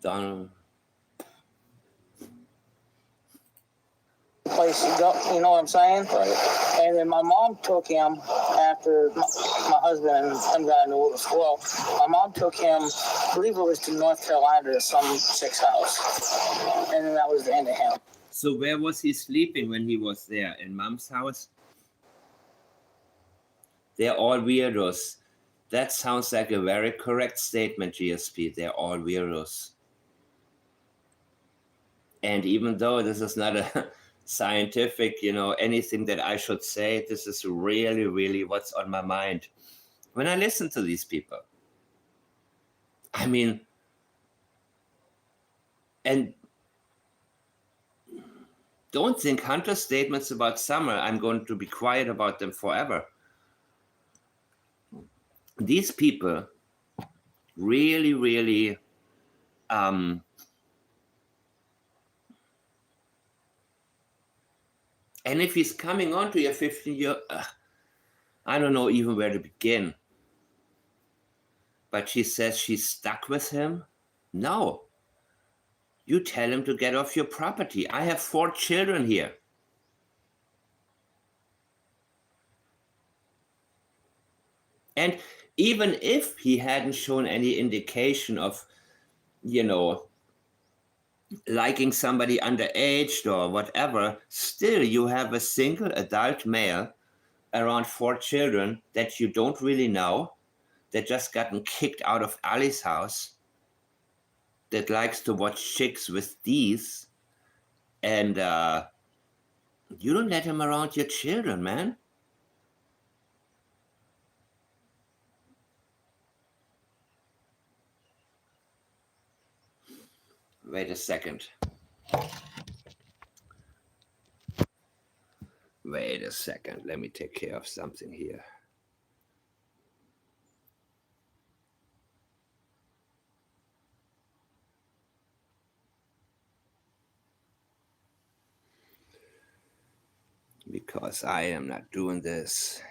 Donald. Place you go, you know what I'm saying? Right. And then my mom took him after my husband and him got into a squirrel. My mom took him, I believe it was to North Carolina to some chick's house. And then that was the end of him. So where was he sleeping when he was there? In Mom's house? They're all weirdos. That sounds like a very correct statement, GSP. They're all weirdos. And even though this is not a scientific, anything that I should say, this is really, really what's on my mind when I listen to these people. I mean, and don't think Hunter's statements about Summer, I'm going to be quiet about them forever. These people really, really and if he's coming on to your 15-year, I don't know even where to begin. But she says she's stuck with him. No. You tell him to get off your property. I have 4 children here. And even if he hadn't shown any indication of, liking somebody underage or whatever, still you have a single adult male around 4 children that you don't really know, that just gotten kicked out of Ali's house, that likes to watch chicks with these, and you don't let him around your children, man. Wait a second. Wait a second. Let me take care of something here. Because I am not doing this.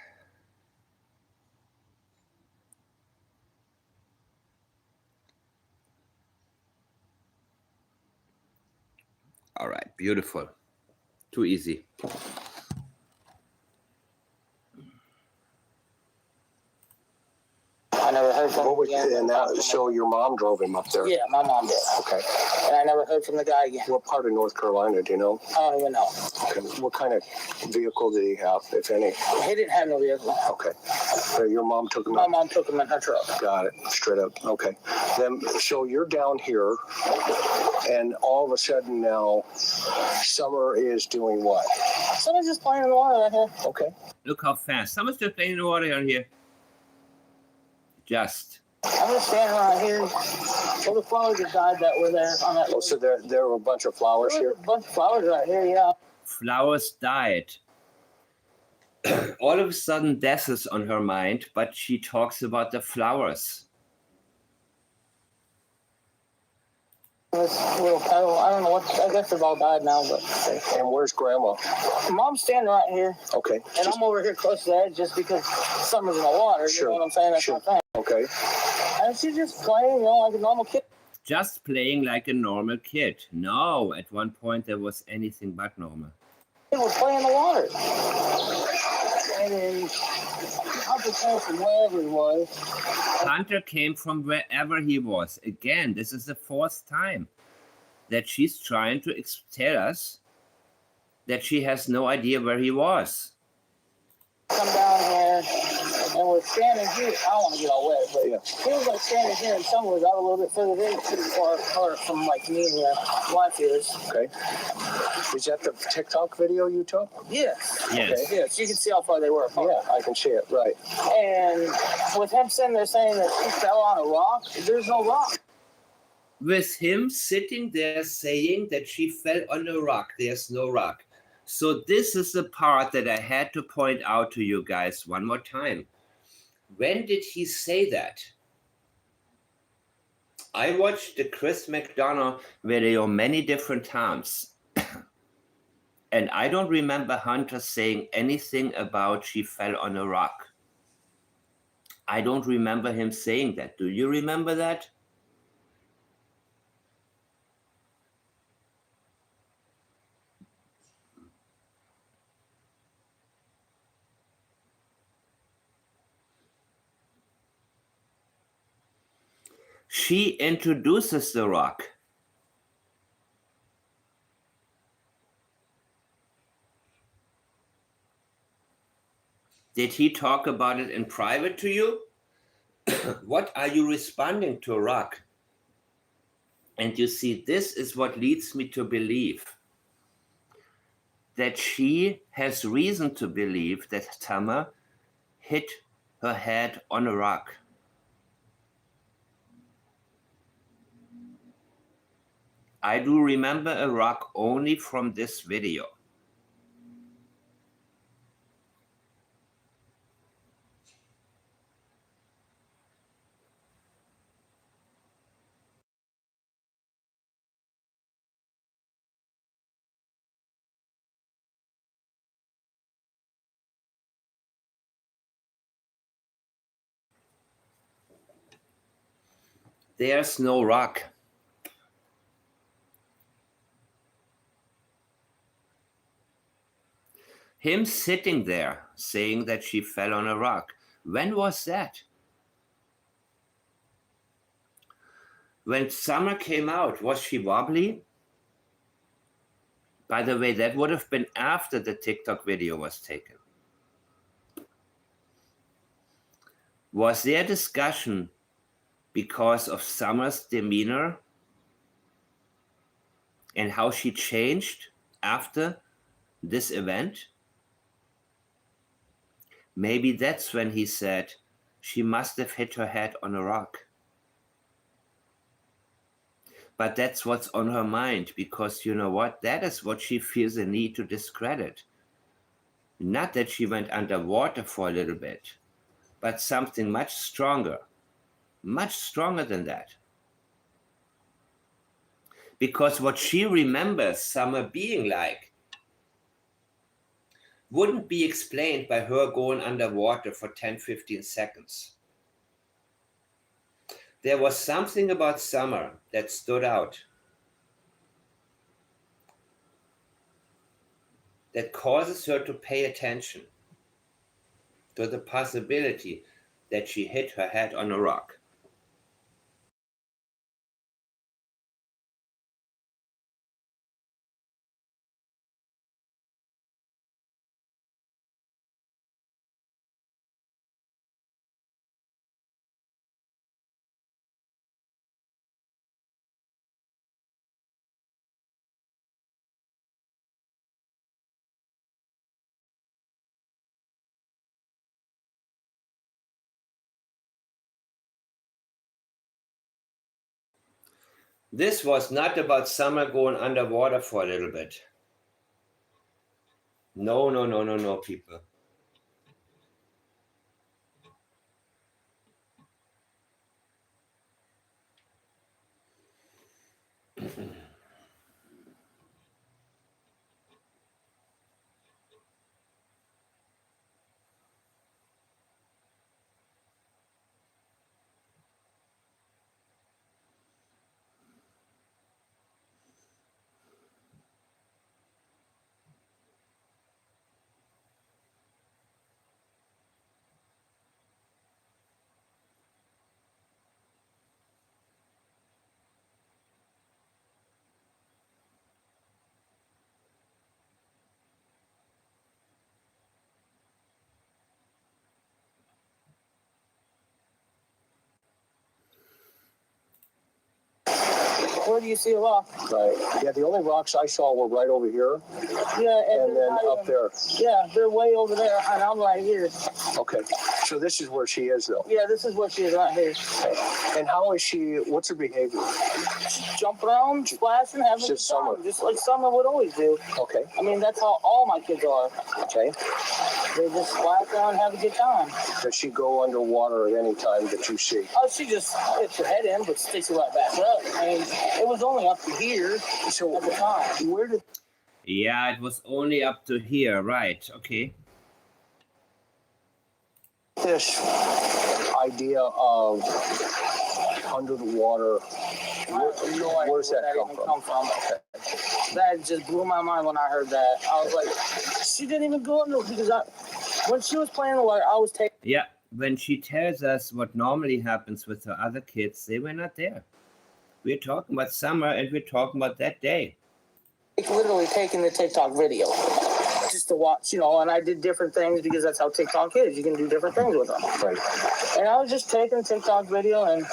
All right, beautiful. Too easy. I never heard from him again. And that, so your mom drove him up there? Yeah, my mom did. Okay. And I never heard from the guy again. What part of North Carolina, do you know? I don't even know. Okay. What kind of vehicle did he have, if any? He didn't have no vehicle. Okay. Your mom took him My up? mom took him in her truck. Got it. Straight up. Okay. Then, so you're down here, and all of a sudden now, Summer is doing what? Someone's just playing in the water right here. Okay. Look how fast. Someone's just playing in the water out here. Just. I'm just standing right here. All the flowers that died that were there on that. Oh, so there were a bunch of flowers here? A bunch of flowers right here, yeah. Flowers died. All of a sudden, death is on her mind, but she talks about the flowers. This little petal, I don't know what, I guess they've all died now, but. And where's Grandma? Mom's standing right here. Okay. And I'm over here close to the edge just because Summer's in the water. Sure. You know what I'm saying? That's Sure. my thing. Okay. And she's just playing, like a normal kid. just playing like a normal kid. No, at one point there was anything but normal. They were playing in the water. And then Hunter came from wherever he was. Hunter came from wherever he was. Again, this is the fourth time that she's trying to tell us that she has no idea where he was. Come down here, and we're standing here. I don't want to get all wet, but Yeah. he was like standing here, and someone was out a little bit further in, too far apart from like me and the wife is. Okay. Is that the TikTok video you took? Yeah. Yes. Okay. Yeah, so you can see how far they were apart. Yeah, I can see it. Right. And with him sitting there saying that she fell on a rock, there's no rock. With him sitting there saying that she fell on a rock, there's no rock. So this is the part that I had to point out to you guys one more time. When did he say that? I watched the Chris McDonough video many different times. And I don't remember Hunter saying anything about she fell on a rock. I don't remember him saying that. Do you remember that? She introduces the rock. Did he talk about it in private to you? What are you responding to, rock? And you see, this is what leads me to believe that she has reason to believe that Tama hit her head on a rock. I do remember a rock only from this video. There's no rock. Him sitting there saying that she fell on a rock. When was that? When Summer came out, was she wobbly? By the way, that would have been after the TikTok video was taken. Was there discussion because of Summer's demeanor and how she changed after this event? Maybe that's when he said she must have hit her head on a rock. But that's what's on her mind, because you know what? That is what she feels a need to discredit. Not that she went underwater for a little bit, but something much stronger than that. Because what she remembers Summer being like wouldn't be explained by her going underwater for 10, 15 seconds. There was something about Summer that stood out, that causes her to pay attention to the possibility that she hit her head on a rock. This was not about Summer going underwater for a little bit. No, people. where do you see a rock? Right. Yeah, the only rocks I saw were right over here Yeah, and then up there. Yeah, they're way over there, and I'm right here. Okay. So this is where she is, though. Yeah, this is where she is right here. Okay. And how is she? What's her behavior? Jump around, splashing, having a good Just Summer. time, just like Summer would always do. Okay. I mean, that's how all my kids are. Okay. They just splash around and have a good time. Does she go underwater at any time that you see? Oh, she just hits her head in, but sticks it right back up. I mean, it was only up to here So at the time. where did Yeah, it was only up to here, right? Okay. this idea of under the water, I have no idea where's where that even come from? Okay. That just blew my mind when I heard that. I was like, she didn't even go into it because when she was playing the water, I was taking. Yeah, when she tells us what normally happens with her other kids, they were not there. We're talking about Summer and we're talking about that day. Literally taking the TikTok video just to watch, you know, and I did different things because that's how TikTok is. You can do different things with them. Right. And I was just taking TikTok video and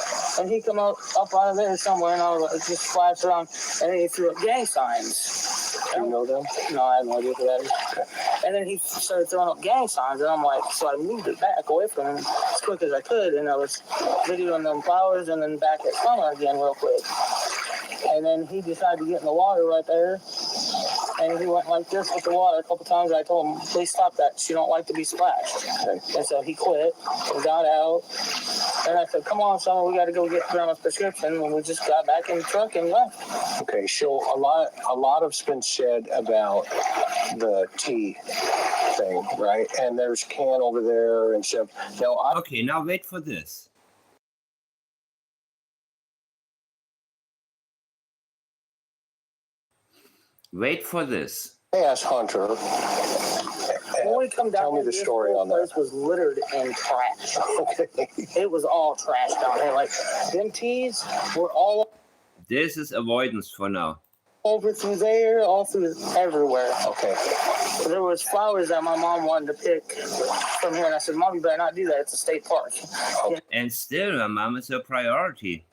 he come up out of there somewhere and I was like, just flashed around and then he threw up gang signs. Do you know them? No, I have no idea who that is. And then he started throwing up gang signs and I'm like, so I moved it back away from him as quick as I could and I was videoing them flowers and then back at Summer again real quick. And then he decided to get in the water right there. And he went like this with the water a couple times. I told him, please stop that. She don't like to be splashed. Okay. And so he quit and got out. And I said, come on, Summer, we got to go get Grandma's prescription. And we just got back in the truck and left. Okay, so a lot has been said about the tea thing, right? And there's Can over there and stuff. Now, Okay, now wait for this. Wait for this. I asked Hunter. When we come down Tell me here, the this story whole on that. place was littered in trash. Okay. It was all trash down there. Like, them teas were all This is avoidance for now. over through there, all through everywhere. Okay. There was flowers that my mom wanted to pick from here, and I said, Mom, you better not do that. It's a state park. And still, her mom is her priority.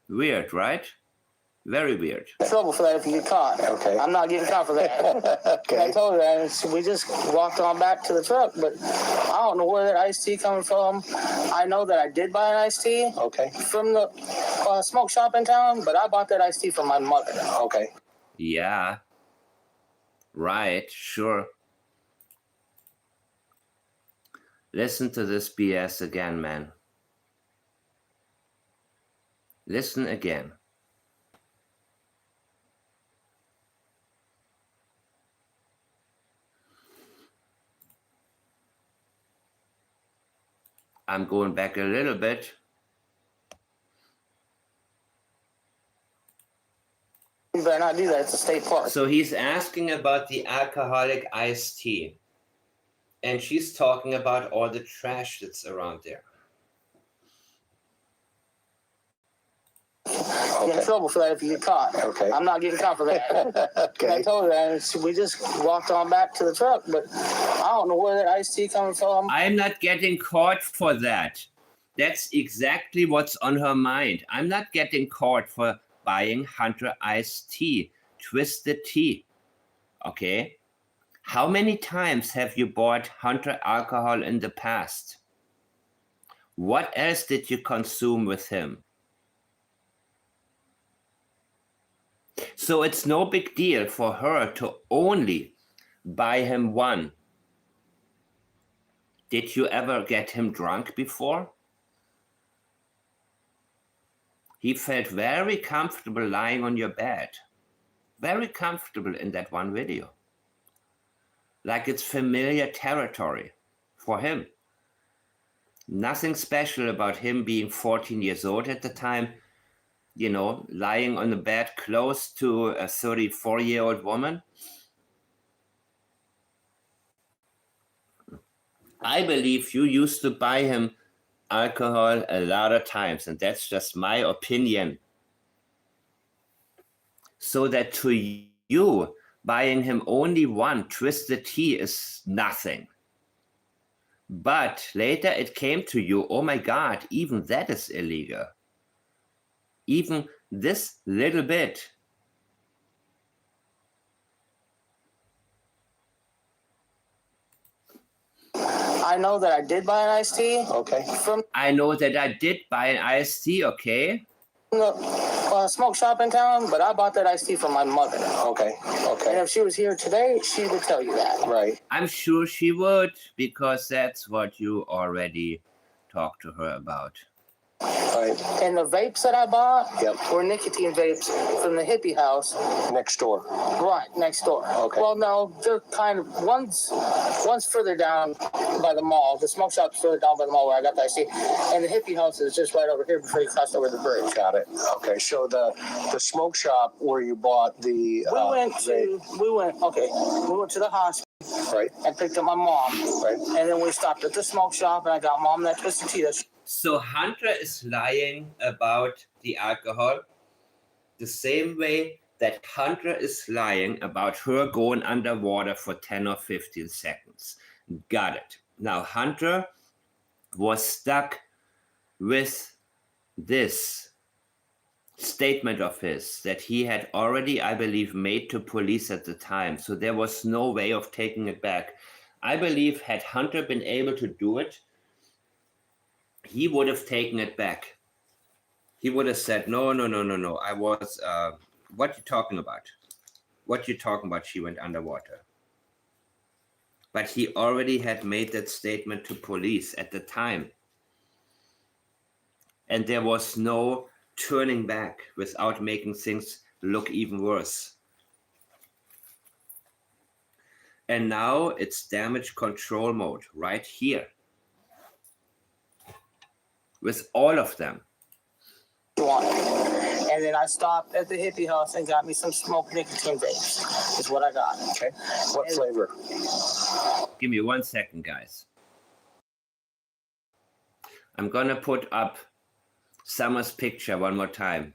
Weird, right? Very weird. Trouble for that if you get caught. Okay. I'm not getting caught for that. I Okay. told her that, and so we just walked on back to the truck, but I don't know where that iced tea coming from. I know that I did buy an iced tea Okay. from the smoke shop in town, but I bought that iced tea from my mother. Okay. Yeah. Right, sure. Listen to this BS again, man. Listen again. I'm going back a little bit. You better not do that. It's a state park. So he's asking about the alcoholic iced tea. And she's talking about all the trash that's around there. Get in Okay. trouble for that if you get caught. Okay. I'm not getting caught for that. I Okay. told her that, and so we just walked on back to the truck, but I don't know where that iced tea coming from. I'm not getting caught for that. That's exactly what's on her mind. I'm not getting caught for buying Hunter iced tea, twisted tea. Okay? How many times have you bought Hunter alcohol in the past? What else did you consume with him? So it's no big deal for her to only buy him one. Did you ever get him drunk before? He felt very comfortable lying on your bed. Very comfortable in that one video. Like it's familiar territory for him. Nothing special about him being 14 years old at the time, you know, lying on the bed close to a 34-year-old woman. I believe you used to buy him alcohol a lot of times, and that's just my opinion. So that to you, buying him only one twisted tea is nothing. But later it came to you, oh my God, even that is illegal. even this little bit. I know that I did buy an iced tea Okay. from I know that I did buy an iced tea, okay? the smoke shop in town, but I bought that iced tea from my mother. Okay. And Okay. if she was here today, she would tell you that. Right. I'm sure she would, because that's what you already talked to her about. Right. And the vapes that I bought Yep. were nicotine vapes from the hippie house Next door. right next door. Okay. Well, no, they're kind of one's further down by the mall. The smoke shop's further down by the mall where I got the IC, and the hippie house is just right over here before you cross over the bridge. Got it. Okay. So the smoke shop where you bought the We went to the hospital right. and picked up my mom, Right. and then we stopped at the smoke shop and I got mom that twisted tea. So Hunter is lying about the alcohol the same way that Hunter is lying about her going underwater for 10 or 15 seconds. Got it. Now Hunter was stuck with this statement of his that he had already, I believe, made to police at the time. So there was no way of taking it back. I believe had Hunter been able to do it, he would have taken it back. He would have said, no. I was, what you talking about? What you talking about? She went underwater. But he already had made that statement to police at the time. And there was no turning back without making things look even worse. And now it's damage control mode right here. With all of them. And then I stopped at the hippie house and got me some smoked nicotine vapes. Is what I got. Okay. What flavor? Give me 1 second, guys. I'm gonna put up Summer's picture one more time.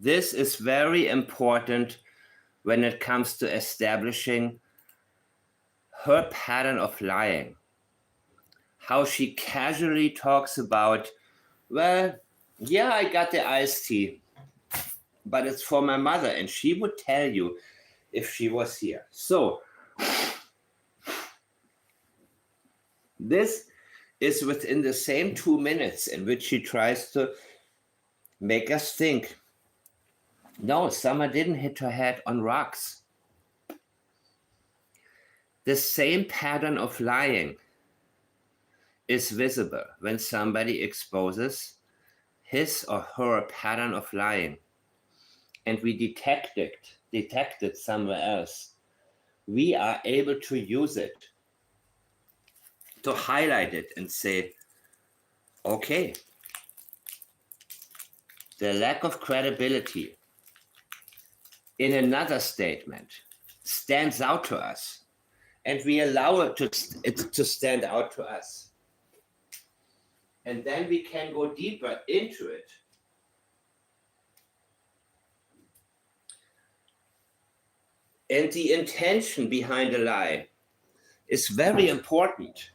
This is very important when it comes to establishing her pattern of lying. How she casually talks about, well, yeah, I got the iced tea, but it's for my mother, and she would tell you if she was here. So this is within the same 2 minutes in which she tries to make us think, no, Summer didn't hit her head on rocks. The same pattern of lying is visible when somebody exposes his or her pattern of lying, and we detect it somewhere else. We are able to use it, to highlight it and say, okay, the lack of credibility in another statement stands out to us, and we allow it to stand out to us. And then we can go deeper into it. And the intention behind a lie is very important.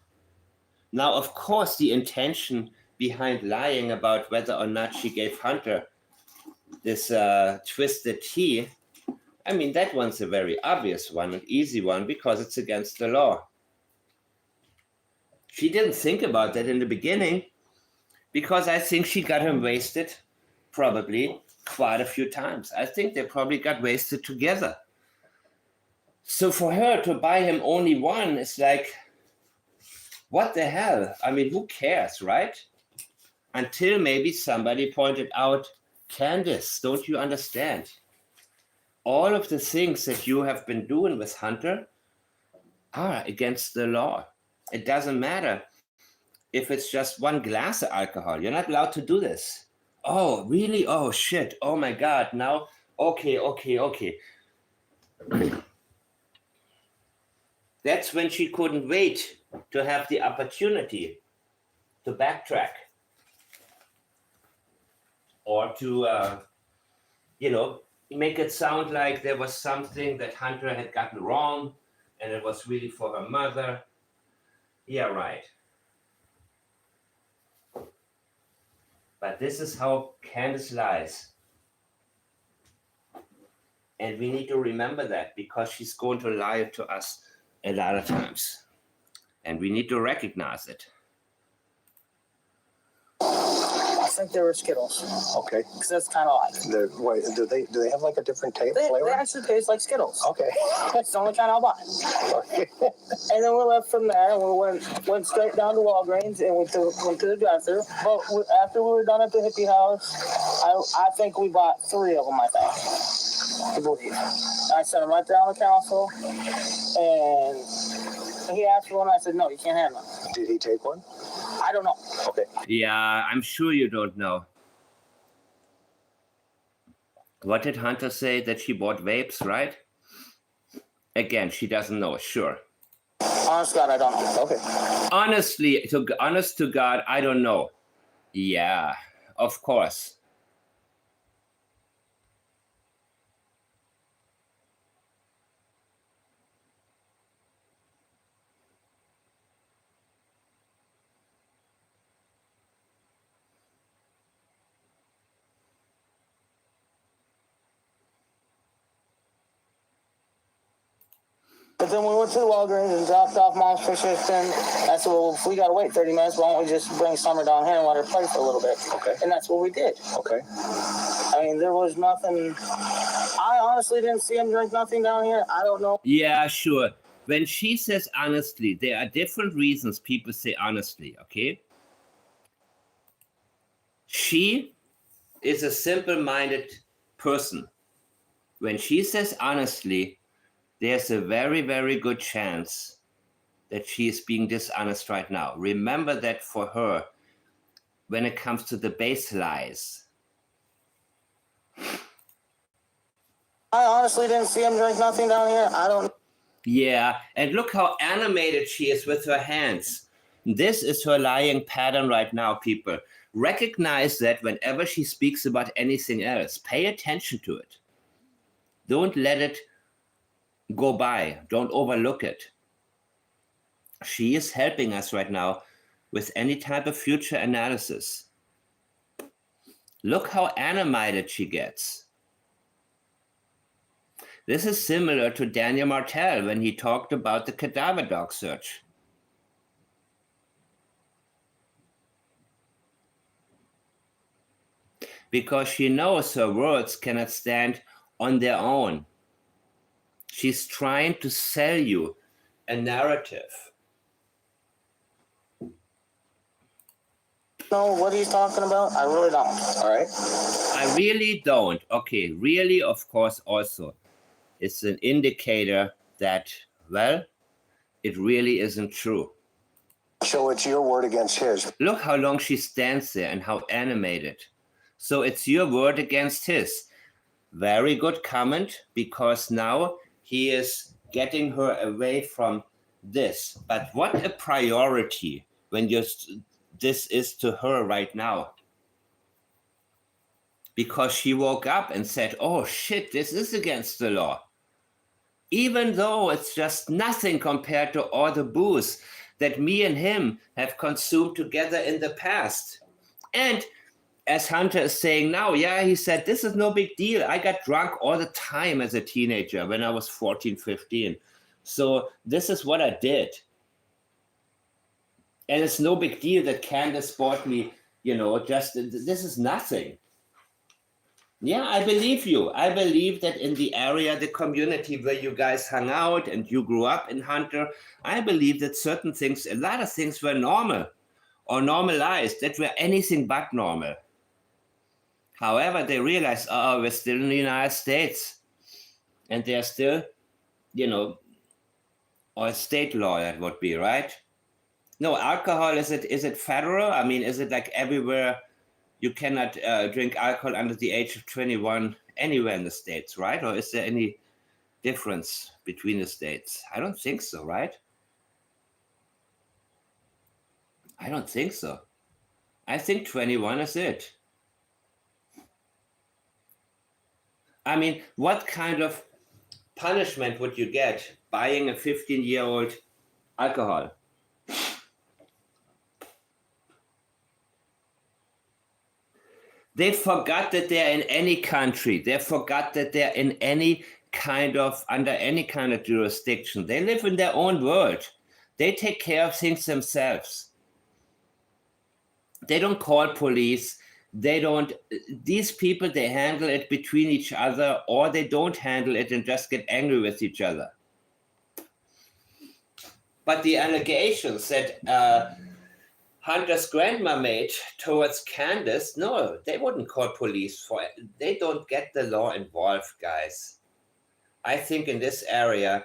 Now, of course, the intention behind lying about whether or not she gave Hunter this twisted tea, I mean, that one's a very obvious one, an easy one, because it's against the law. She didn't think about that in the beginning, because I think she got him wasted probably quite a few times. I think they probably got wasted together. So for her to buy him only one is like, what the hell? I mean, who cares, right? Until maybe somebody pointed out, Candus, don't you understand? All of the things that you have been doing with Hunter are against the law. It doesn't matter if it's just one glass of alcohol. You're not allowed to do this. Oh, really? Oh, shit. Oh, my God. Now, okay. That's when she couldn't wait to have the opportunity to backtrack or to, make it sound like there was something that Hunter had gotten wrong and it was really for her mother. Yeah, right. But this is how Candus lies. And we need to remember that, because she's going to lie to us a lot of times. And we need to recognize it. I think they were Skittles. Okay. Because that's kind of like. Wait, do they have like a different They flavor? actually taste like Skittles. Okay. That's the only kind I'll buy. Okay. And then we left from there, and we went straight down to Walgreens and went to the drive-thru. But after we were done at the hippie house, I think we bought 3 of them, I think. I believe. I set them right there on the console, and he asked for one. I said, no, you can't have none. Did he take one? I don't know. Okay. Yeah, I'm sure you don't know. What did Hunter say? That she bought vapes, right? Again, she doesn't know, sure. Honest to God, I don't know. Okay. Honest to God, I don't know. Yeah, of course. But then we went to the Walgreens and dropped off Mom's prescription. I said, well, if we got to wait 30 minutes, why don't we just bring Summer down here and let her play for a little bit? Okay. And that's what we did. Okay. I mean, there was nothing. I honestly didn't see him drink nothing down here. I don't know. Yeah, sure. When she says honestly, there are different reasons people say honestly, okay? She is a simple-minded person. When she says honestly, there's a very, very good chance that she is being dishonest right now. Remember that for her, when it comes to the base lies. I honestly didn't see him drink nothing down here. I don't. Yeah, and look how animated she is with her hands. This is her lying pattern right now, people. Recognize that whenever she speaks about anything else. Pay attention to it. Don't let it go by. Don't overlook it. She is helping us right now with any type of future analysis. Look how animated she gets. This is similar to Daniel Martel when he talked about the cadaver dog search. Because she knows her words cannot stand on their own. She's trying to sell you a narrative. know what he's talking about? I really don't. All right. I really don't. Okay, really, of course, also. It's an indicator that, well, it really isn't true. So it's your word against his. Look how long she stands there and how animated. So it's your word against his. Very good comment, because now he is getting her away from this. But what a priority when this is to her right now. Because she woke up and said, oh shit, this is against the law. Even though it's just nothing compared to all the booze that me and him have consumed together in the past. And as Hunter is saying now, yeah, he said, this is no big deal. I got drunk all the time as a teenager when I was 14, 15. So this is what I did. And it's no big deal that Candus bought me, this is nothing. Yeah, I believe you. I believe that in the area, the community where you guys hung out and you grew up in Hunter, I believe that certain things, a lot of things were normal or normalized, that were anything but normal. However, they realized, we're still in the United States. And they're still, or state law that would be, right? No, alcohol, is it federal? I mean, is it like everywhere you cannot drink alcohol under the age of 21 anywhere in the States, right? Or is there any difference between the states? I don't think so, right? I don't think so. I think 21 is it. I mean, what kind of punishment would you get buying a 15-year-old alcohol? They forgot that they're in any country. They forgot that they're in under any kind of jurisdiction. They live in their own world. They take care of things themselves. They don't call police. These people, they handle it between each other, or they don't handle it and just get angry with each other. But the allegations that Hunter's grandma made towards Candus, no, they wouldn't call police for it. They don't get the law involved, guys. I think in this area,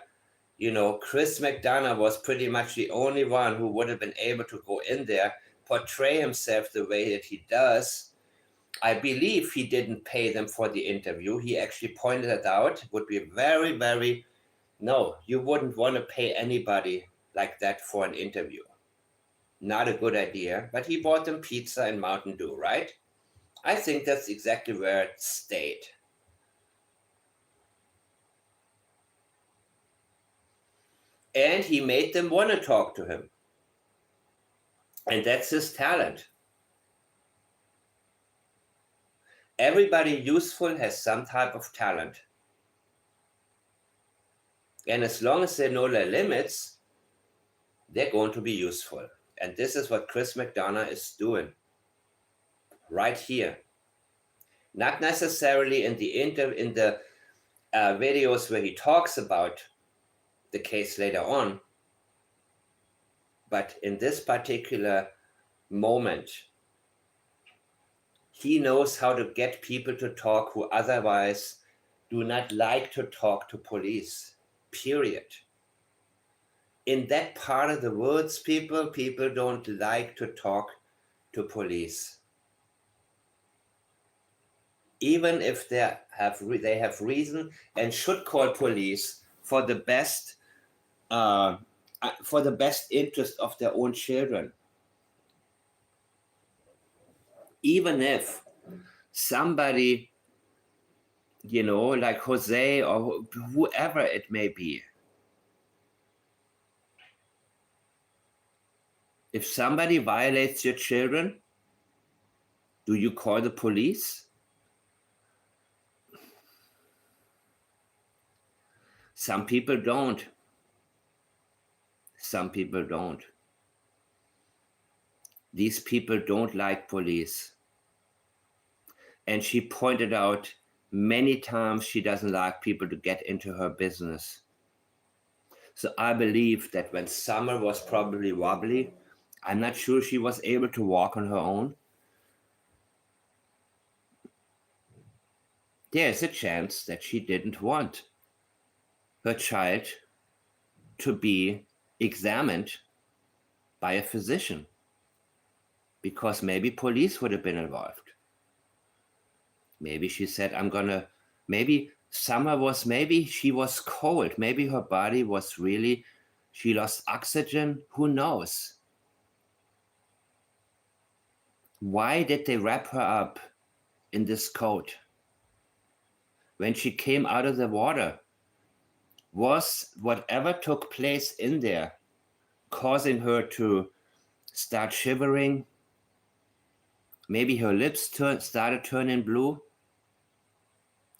Chris McDonough was pretty much the only one who would have been able to go in there, portray himself the way that he does. I believe he didn't pay them for the interview. He actually pointed it out. It would be very, very, no, you wouldn't want to pay anybody like that for an interview. Not a good idea, but he bought them pizza and Mountain Dew, right? I think that's exactly where it stayed. And he made them want to talk to him. And that's his talent. Everybody useful has some type of talent. And as long as they know their limits, they're going to be useful. And this is what Chris McDonough is doing right here. Not necessarily in the videos where he talks about the case later on, but in this particular moment, he knows how to get people to talk who otherwise do not like to talk to police, period. In that part of the world, people don't like to talk to police. Even if they have reason and should call police for the best for the best interest of their own children. Even if somebody, like Jose or whoever it may be, if somebody violates your children, do you call the police? Some people don't. Some people don't. These people don't like police. And she pointed out many times she doesn't like people to get into her business. So I believe that when Summer was probably wobbly, I'm not sure she was able to walk on her own. There's a chance that she didn't want her child to be examined by a physician, because maybe police would have been involved. Maybe she said, maybe she was cold. Maybe her body was she lost oxygen. Who knows? Why did they wrap her up in this coat? When she came out of the water, was whatever took place in there causing her to start shivering? Maybe her lips started turning blue.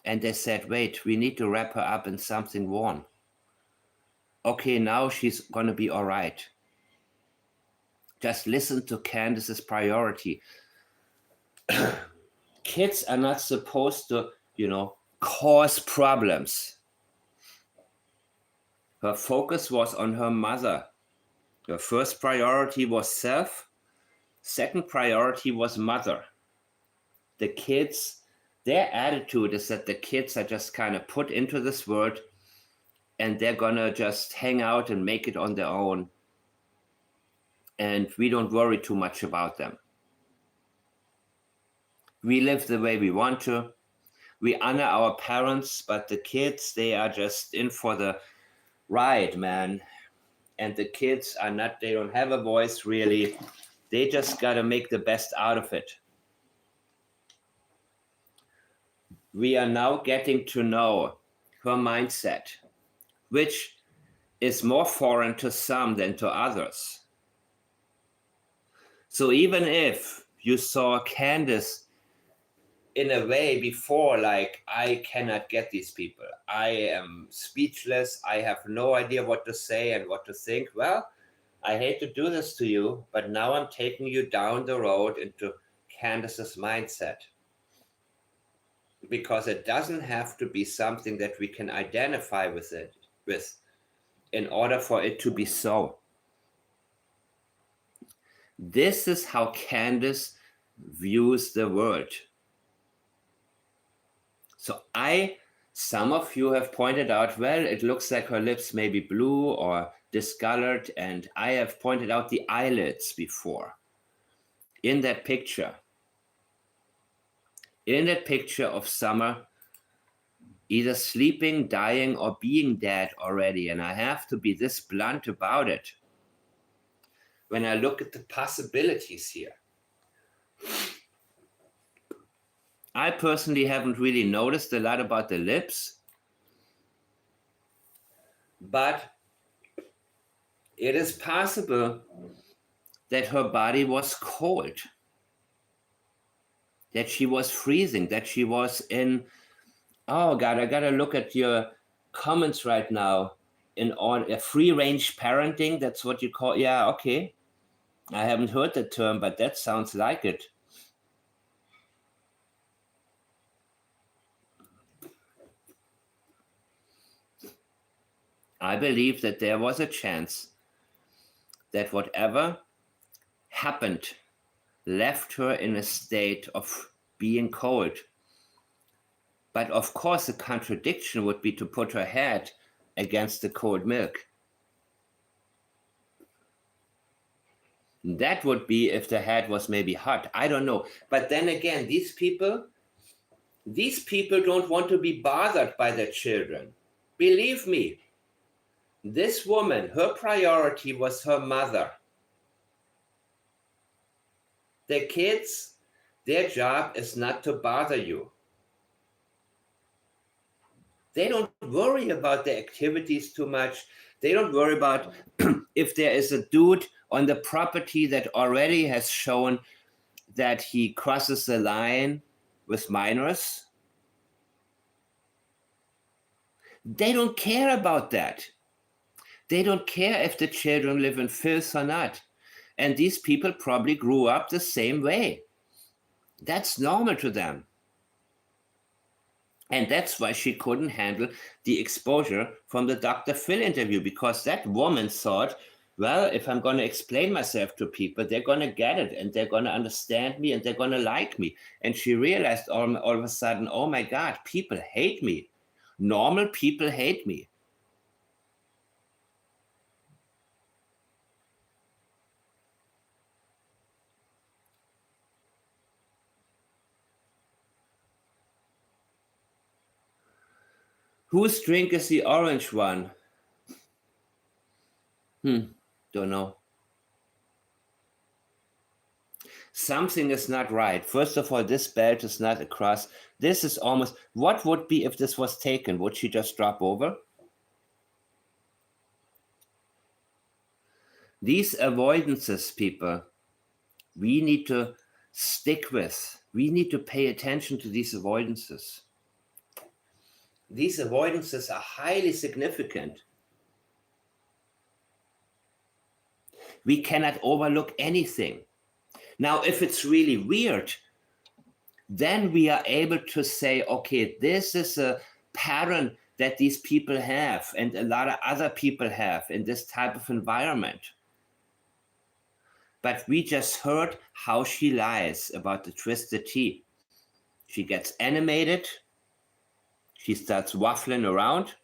And they said, wait, we need to wrap her up in something warm. Okay, now she's going to be all right. Just listen to Candus's priority. Kids are not supposed to, cause problems. Her focus was on her mother. Her first priority was self. Second priority was mother. The kids, their attitude is that the kids are just kind of put into this world and they're gonna just hang out and make it on their own. And we don't worry too much about them. We live the way we want to. We honor our parents, but the kids, they are just in for the ride, man. And the kids they don't have a voice really. They just gotta make the best out of it. We are now getting to know her mindset, which is more foreign to some than to others. So even if you saw Candus in a way before, like, I cannot get these people, I am speechless, I have no idea what to say and what to think. Well, I hate to do this to you, but now I'm taking you down the road into Candus's mindset. Because it doesn't have to be something that we can identify with in order for it to be so. This is how Candus views the world. So some of you have pointed out, well, it looks like her lips may be blue or discolored, and I have pointed out the eyelids before. In that picture of Summer, either sleeping, dying, or being dead already, and I have to be this blunt about it, when I look at the possibilities here. I personally haven't really noticed a lot about the lips, but it is possible that her body was cold, that she was freezing, that she was in, oh God, I gotta look at your comments right now, on a free-range parenting, that's what you call, yeah, okay. I haven't heard the term, but that sounds like it. I believe that there was a chance that whatever happened left her in a state of being cold. But of course, the contradiction would be to put her head against the cold milk. That would be if the head was maybe hot. I don't know. But then again, these people don't want to be bothered by their children. Believe me. This woman, her priority was her mother. The kids, their job is not to bother you. They don't worry about the activities too much. They don't worry about if there is a dude on the property that already has shown that he crosses the line with minors. They don't care about that. They don't care if the children live in filth or not. And these people probably grew up the same way. That's normal to them. And that's why she couldn't handle the exposure from the Dr. Phil interview, because that woman thought, well, if I'm going to explain myself to people, they're going to get it and they're going to understand me and they're going to like me. And she realized all of a sudden, oh my God, people hate me. Normal people hate me. Whose drink is the orange one? Don't know. Something is not right. First of all, this belt is not across. This is almost, what would be if this was taken? Would she just drop over? These avoidances, people, we need to stick with. We need to pay attention to these avoidances. These avoidances are highly significant. We cannot overlook anything. Now, if it's really weird, then we are able to say, okay, this is a pattern that these people have and a lot of other people have in this type of environment. But we just heard how she lies about the twisted tea. She gets animated. She starts waffling around.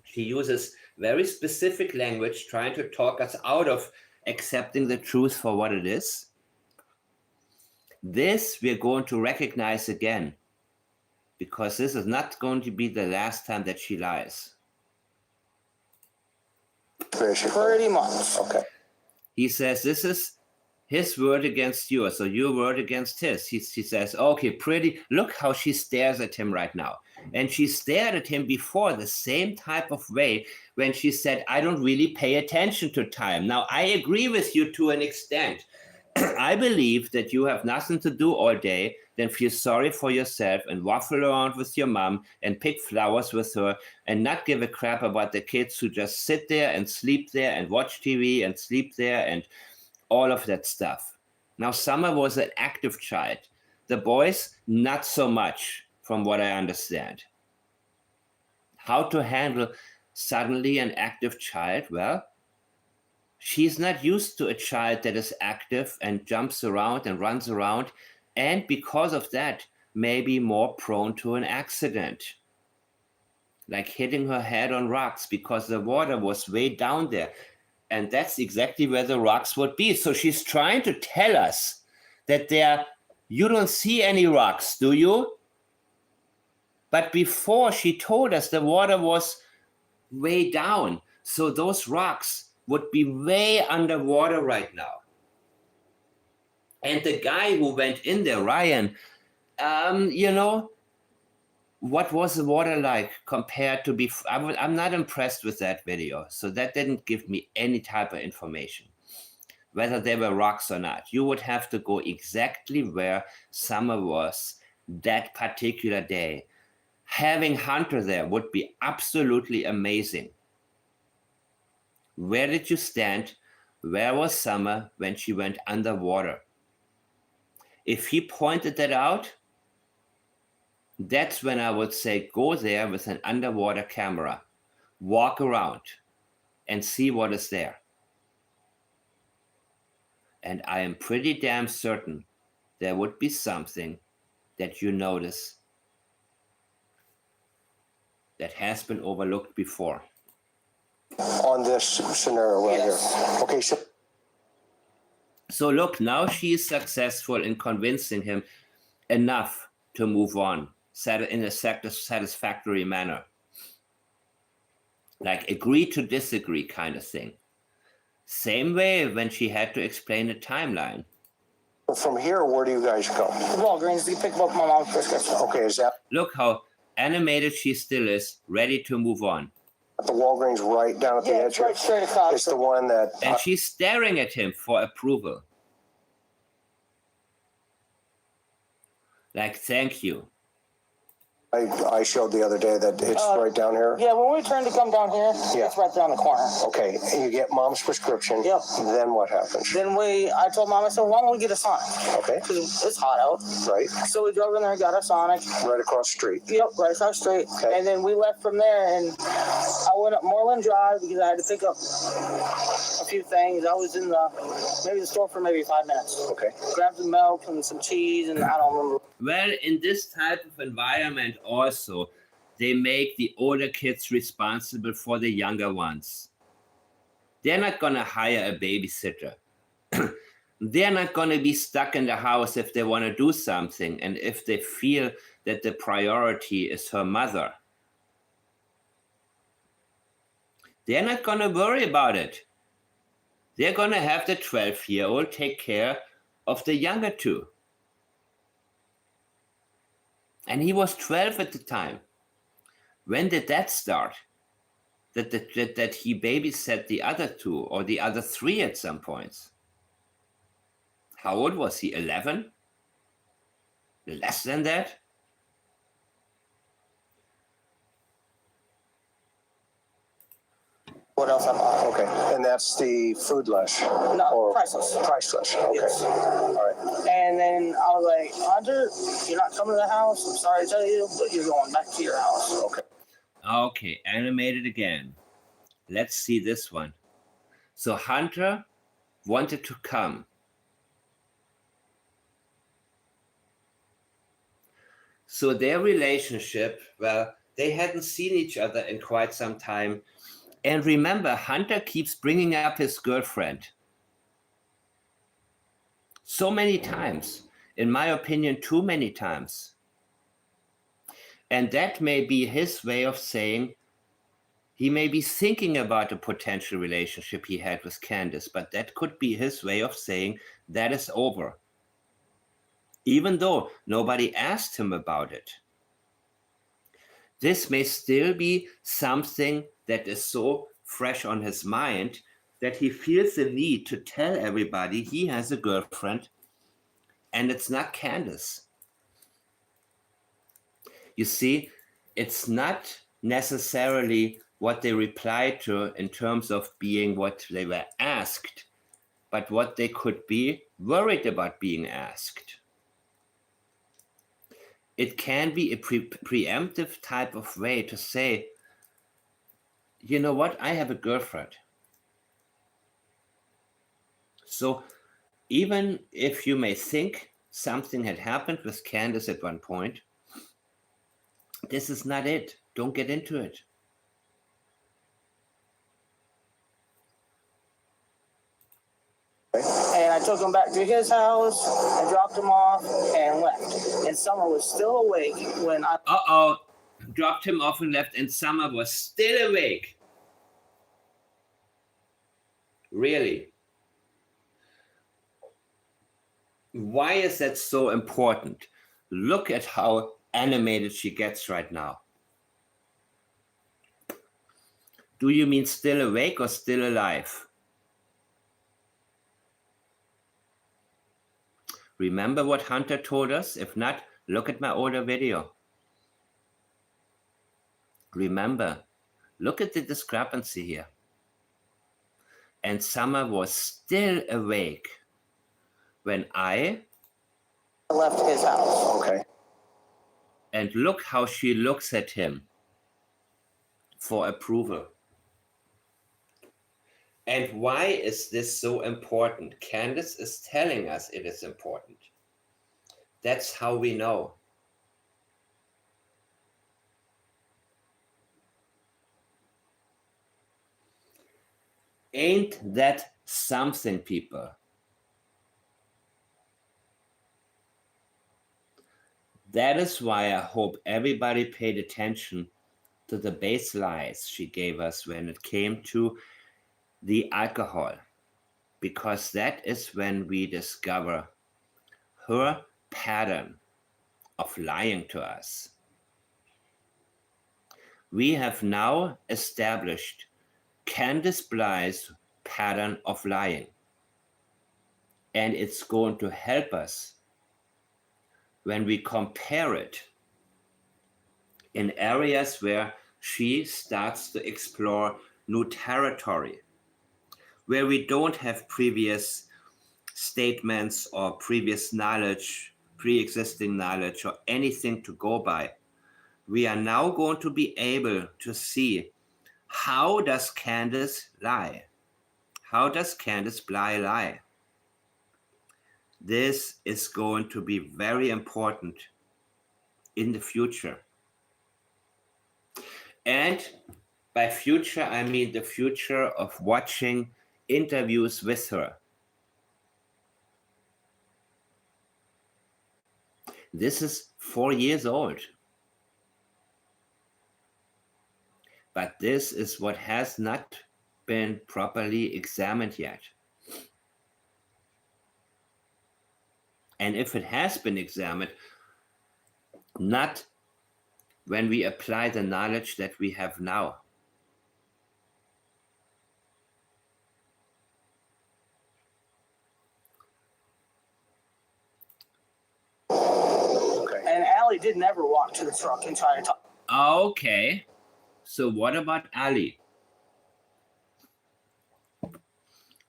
She uses very specific language, trying to talk us out of accepting the truth for what it is. This we're going to recognize again, because this is not going to be the last time that she lies. Pretty much. Okay. He says, this is his word against yours, so your word against his. She says, okay, pretty, look how she stares at him right now. And she stared at him before the same type of way when she said, I don't really pay attention to time. Now, I agree with you to an extent. I believe that you have nothing to do all day than feel sorry for yourself and waffle around with your mom and pick flowers with her and not give a crap about the kids who just sit there and sleep there and watch TV and sleep there and all of that stuff. Now, Summer was an active child. The boys, not so much, from what I understand. How to handle suddenly an active child? Well, she's not used to a child that is active and jumps around and runs around, and because of that, may be more prone to an accident, like hitting her head on rocks because the water was way down there. And that's exactly where the rocks would be. So she's trying to tell us that you don't see any rocks, do you? But before she told us the water was way down. So those rocks would be way underwater right now. And the guy who went in there, Ryan, what was the water like compared to before? I'm not impressed with that video. So that didn't give me any type of information, whether there were rocks or not. You would have to go exactly where Summer was that particular day. Having Hunter there would be absolutely amazing. Where did you stand? Where was Summer when she went underwater? If he pointed that out, that's when I would say, go there with an underwater camera, walk around and see what is there. And I am pretty damn certain there would be something that you notice that has been overlooked before. On this scenario right here. Okay, So look, now she is successful in convincing him enough to move on in a satisfactory manner. like agree to disagree kind of thing. Same way when she had to explain the timeline. From here, where do you guys go? The Walgreens to pick up my mom's prescription. Okay, is that Look how animated she still is, ready to move on. the Walgreens right down at the Yeah, edge it's here? right straight across. It's the one that And she's staring at him for approval. Like, thank you. I showed the other day that it's right down here. Yeah, when we turn to come down here, Yeah. it's right there on the corner. Okay, and you get mom's prescription. Yep. Then what happens? Then I told mom, I said, why don't we get a Sonic? Okay, Because it's hot out. right, So we drove in there and got our Sonic. right across the street. Yep, right across the street. Okay. And then we left from there, and I went up Moreland Drive because I had to pick up a few things. I was in the store for maybe 5 minutes. Okay. Grabbed some milk and some cheese, and I don't remember. Well, in this type of environment also, they make the older kids responsible for the younger ones. They're not going to hire a babysitter. They're not going to be stuck in the house if they want to do something and if they feel that the priority is her mother. They're not going to worry about it. They're going to have the 12-year-old take care of the younger two. And he was 12 at the time. When did that start? That he babysat the other two or the other three at some points. How old was he? 11? Less than that? What else I bought? Okay, and that's the food lush. No, or priceless. Priceless. Okay. Yes. All right. And then I was like, Hunter, you're not coming to the house. I'm sorry to tell you, but you're going back to your house. Okay. Okay, animated again. Let's see this one. So Hunter wanted to come. So their relationship, well, they hadn't seen each other in quite some time. And remember, Hunter keeps bringing up his girlfriend. So many times. In my opinion, too many times. And that may be his way of saying he may be thinking about a potential relationship he had with Candus, but that could be his way of saying that is over. Even though nobody asked him about it. This may still be something that is so fresh on his mind that he feels the need to tell everybody he has a girlfriend and it's not Candus. You see, it's not necessarily what they replied to in terms of being what they were asked, but what they could be worried about being asked. It can be a preemptive type of way to say, you know what, I have a girlfriend. So even if you may think something had happened with Candus at one point, this is not it. Don't get into it. And I took him back to his house and dropped him off and left. And Summer was still awake when I dropped him off and left, and Summer was still awake. Really? Why is that so important? Look at how animated she gets right now. Do you mean still awake or still alive? Remember what Hunter told us? If not, look at my older video. Remember, look at the discrepancy here. And Summer was still awake when I left his house. Okay. And look how she looks at him for approval. And why is this so important? Candus is telling us it is important. That's how we know. Ain't that something, people? That is why I hope everybody paid attention to the base lies she gave us when it came to the alcohol, because that is when we discover her pattern of lying to us. We have now established Candus Blythe's pattern of lying, and it's going to help us when we compare it in areas where she starts to explore new territory, where we don't have previous statements or previous knowledge, pre-existing knowledge, or anything to go by. We are now going to be able to see, how does Candus lie? How does Candus Blythe lie? This is going to be very important in the future. And by future, I mean the future of watching interviews with her. This is 4 years old. But this is what has not been properly examined yet. And if it has been examined, not when we apply the knowledge that we have now. Okay. And Allie did never walk to the truck and try to talk. Okay. So what about Ali?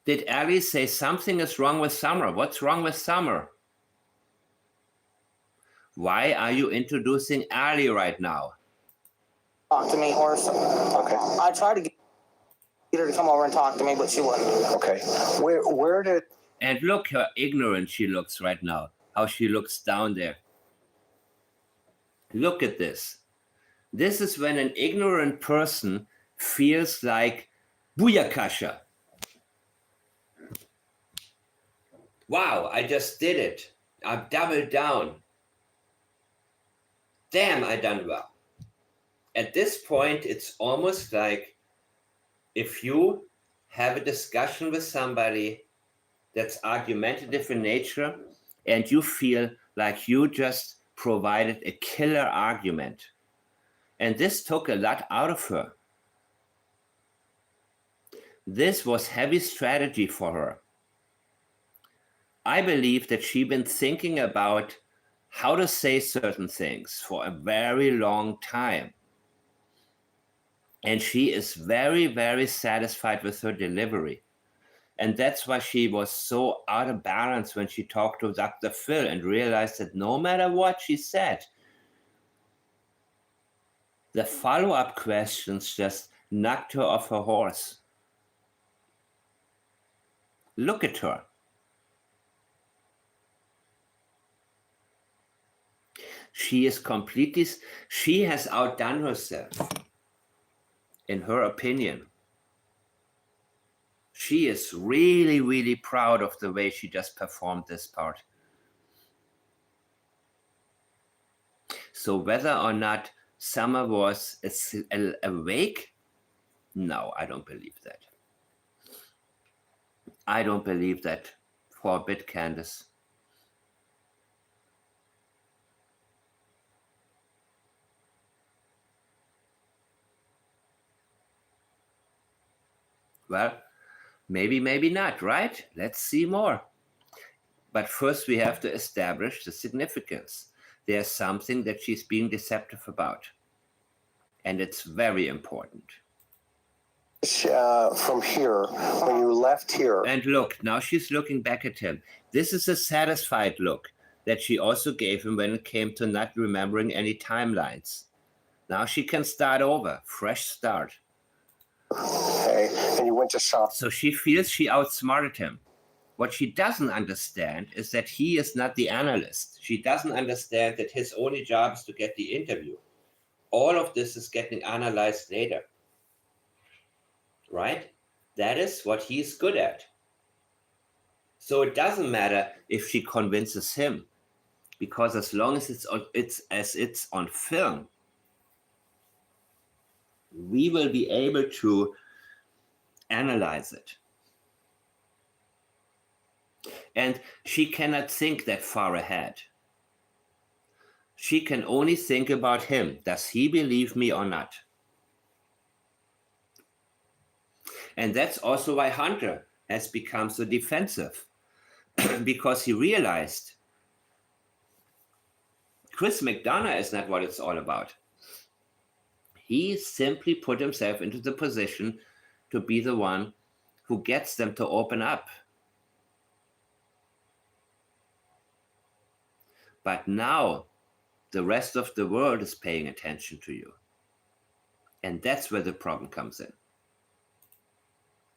Did Ali say something is wrong with Summer? What's wrong with Summer? Why are you introducing Ali right now? Talk to me, or something. Okay. I tried to get her to come over and talk to me, but she wouldn't. Okay. Where did And look how ignorant she looks right now. How she looks down there. Look at this. This is when an ignorant person feels like booyakasha. Wow, I just did it. I've doubled down. Damn, I done well. At this point, it's almost like if you have a discussion with somebody that's argumentative in nature and you feel like you just provided a killer argument. And this took a lot out of her. This was heavy strategy for her. I believe that she'd been thinking about how to say certain things for a very long time. And she is very, very satisfied with her delivery. And that's why she was so out of balance when she talked to Dr. Phil and realized that no matter what she said, the follow-up questions just knocked her off her horse. Look at her. She has outdone herself, in her opinion. She is really, really proud of the way she just performed this part. So whether or not Summer was awake, no, I don't believe that. I don't believe that for a bit, Candus. Well, maybe, maybe not, right? Let's see more. But first we have to establish the significance. There's something that she's being deceptive about. And it's very important. from here, when you left here, And look, now she's looking back at him. This is a satisfied look that she also gave him when it came to not remembering any timelines. Now she can start over, fresh start. okay, and you went to shop. So she feels she outsmarted him. What she doesn't understand is that he is not the analyst. She doesn't understand that his only job is to get the interview. All of this is getting analyzed later. Right? That is what he's good at. So it doesn't matter if she convinces him, because as long as it's on film, we will be able to analyze it. And she cannot think that far ahead. She can only think about him. Does he believe me or not? And that's also why Hunter has become so defensive, because he realized Chris McDonough is not what it's all about. He simply put himself into the position to be the one who gets them to open up. But now the rest of the world is paying attention to you. And that's where the problem comes in.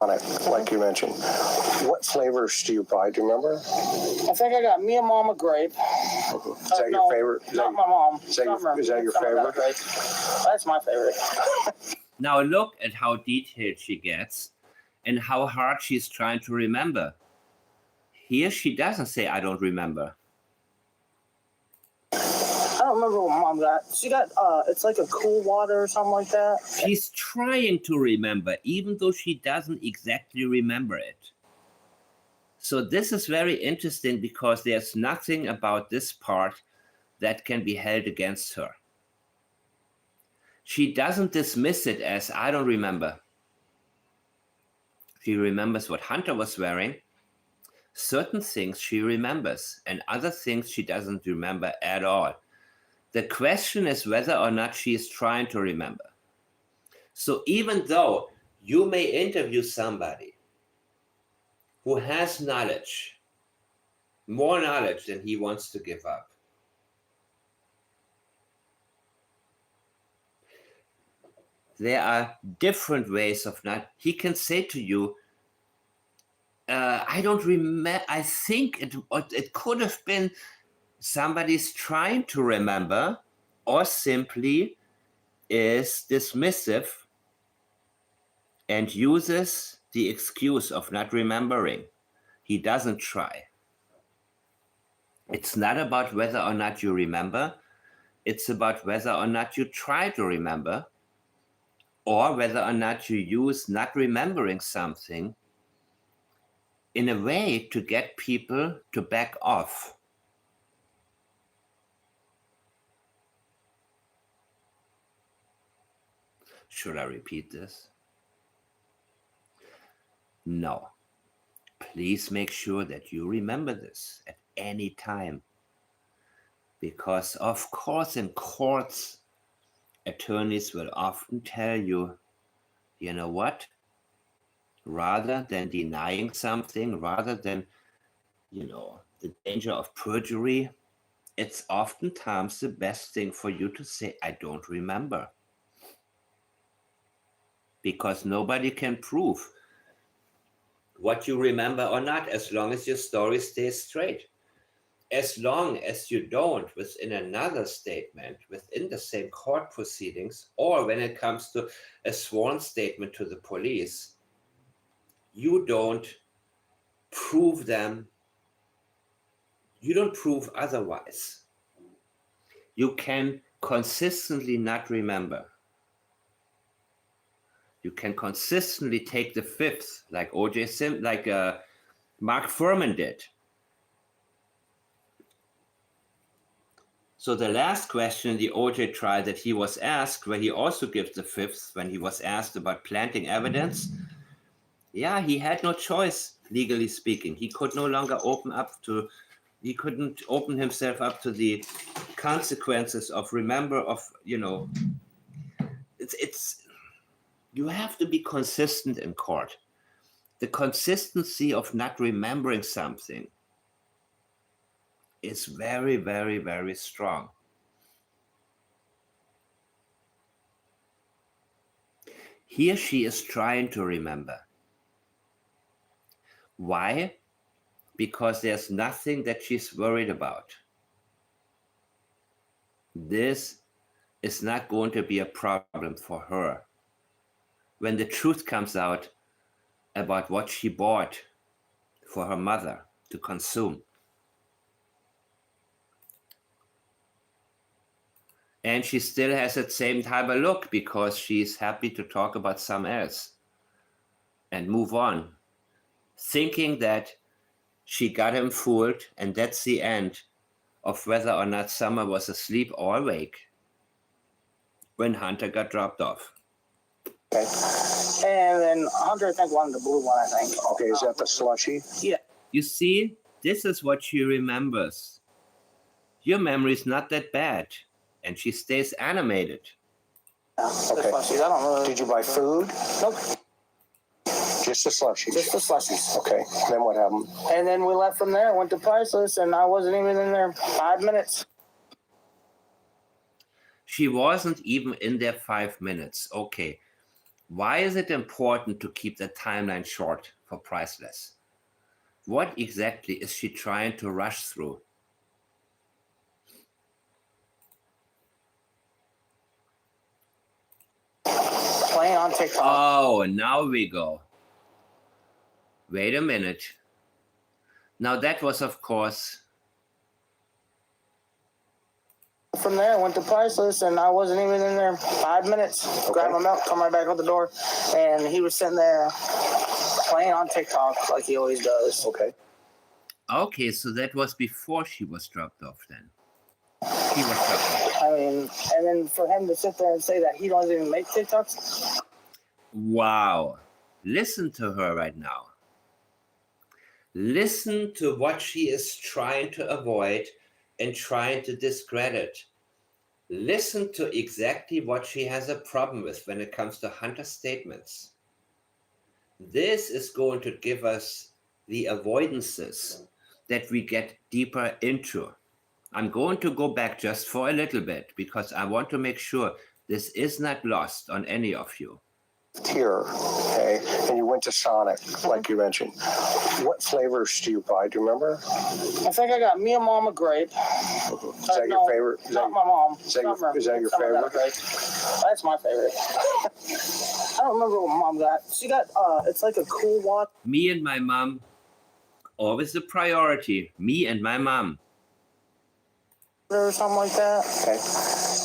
On it, like you mentioned. What flavors do you buy? Do you remember? I think I got me and Mom a grape. Is that No, your favorite? Not my mom. Is that your Some of favorite? grape. That's my favorite. Now look at how detailed she gets and how hard she's trying to remember. Here she doesn't say, I don't remember. I don't remember what Mom got. She got, it's like a cool water or something like that. She's trying to remember, even though she doesn't exactly remember it. So this is very interesting because there's nothing about this part that can be held against her. She doesn't dismiss it as, I don't remember. She remembers what Hunter was wearing. Certain things she remembers, and other things she doesn't remember at all. The question is whether or not she is trying to remember. So even though you may interview somebody who has knowledge, more knowledge than he wants to give up, there are different ways of not. He can say to you, I don't remember, I think it could have been somebody's trying to remember, or simply is dismissive and uses the excuse of not remembering. He doesn't try. It's not about whether or not you remember. It's about whether or not you try to remember, or whether or not you use not remembering something in a way to get people to back off. Should I repeat this? No. Please make sure that you remember this at any time. Because of course in courts, attorneys will often tell you, you know what? Rather than denying something, rather than, the danger of perjury, it's oftentimes the best thing for you to say, I don't remember. Because nobody can prove what you remember or not, as long as your story stays straight. As long as you don't, within another statement, within the same court proceedings, or when it comes to a sworn statement to the police, you don't prove them, you don't prove otherwise. You can consistently not remember. You can consistently take the fifth, like Mark Furman did. So the last question in the OJ trial that he was asked, where he also gives the fifth, when he was asked about planting evidence, yeah, he had no choice, legally speaking. He could no longer he couldn't open himself up to the consequences of it's you have to be consistent in court. The consistency of not remembering something is very, very, very strong. Here she is trying to remember. Why? Because there's nothing that she's worried about. This is not going to be a problem for her. When the truth comes out about what she bought for her mother to consume. And she still has that same type of look because she's happy to talk about some else and move on, thinking that she got him fooled, and that's the end of whether or not Summer was asleep or awake when Hunter got dropped off. Okay. And then Hunter, I think, wanted the blue one, I think. Okay, is that the slushy? Yeah. You see, this is what she remembers. Your memory is not that bad, and she stays animated. The Okay. slushies. I don't know. Did you buy food? Nope. Just the slushies? Just the slushies. Okay, then what happened? And then we left from there, went to Priceless, and I wasn't even in there 5 minutes. She wasn't even in there 5 minutes. Okay. Why is it important to keep the timeline short for Priceless? What exactly is she trying to rush through? Playing on TikTok. Oh, now we go. Wait a minute. Now that was, of course, From there, went to Priceless, and I wasn't even in there 5 minutes. Grabbed my milk, come right back out the door, and he was sitting there playing on TikTok like he always does. Okay. okay, so that was before she was dropped off then. He was dropped off. I mean, and then for him to sit there and say that he doesn't even make TikToks. Wow. Listen to her right now. Listen to what she is trying to avoid and trying to discredit. Listen to exactly what she has a problem with when it comes to Hunter's statements. This is going to give us the avoidances that we get deeper into. I'm going to go back just for a little bit because I want to make sure this is not lost on any of you. Here, okay, and you went to Sonic, like you mentioned. What flavors do you buy? Do you remember? I think I got me and Mom a grape. Is that your No, favorite? Is Not that, my mom. is that your- Summer. is that your Summer got a favorite? grape. That's my favorite. I don't remember what Mom got. She got, it's like a cool watch. Me and my mom, always a priority. Me and my mom. Or something like that. okay.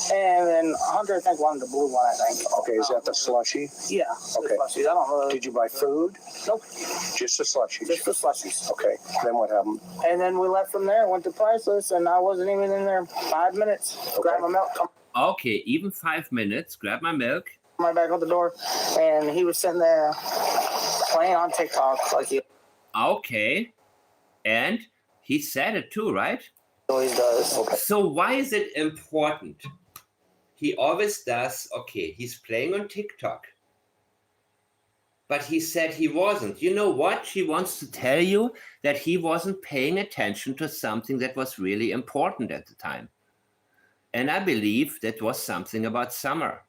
And then Hunter, I think, wanted the blue one, I think. Okay, is that the slushy? Yeah. Okay. The slushies. I don't know. Did you buy food? Nope. Just the slushies? Just the slushies. Okay, then what happened? And then we left from there, went to Priceless, and I wasn't even in there 5 minutes. Grabbed my milk, come Okay, even 5 minutes. Grab my milk. right back out the door, and he was sitting there playing on TikTok like he Okay. And he said it too, right? always does. Okay. So why is it important? He always does. Okay, he's playing on TikTok. But he said he wasn't. You know what? She wants to tell you that he wasn't paying attention to something that was really important at the time. And I believe that was something about Summer.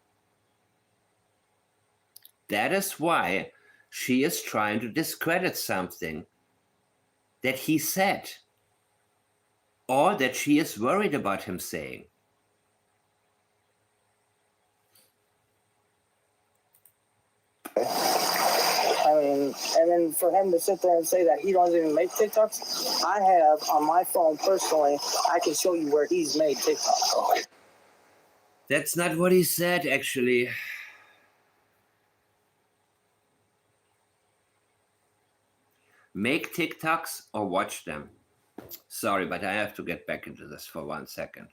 That is why she is trying to discredit something that he said, or that she is worried about him saying. I mean, and then for him to sit there and say that he doesn't even make TikToks, I have on my phone personally, I can show you where he's made TikToks. That's not what he said, actually. Make TikToks or watch them. Sorry, but I have to get back into this for 1 second.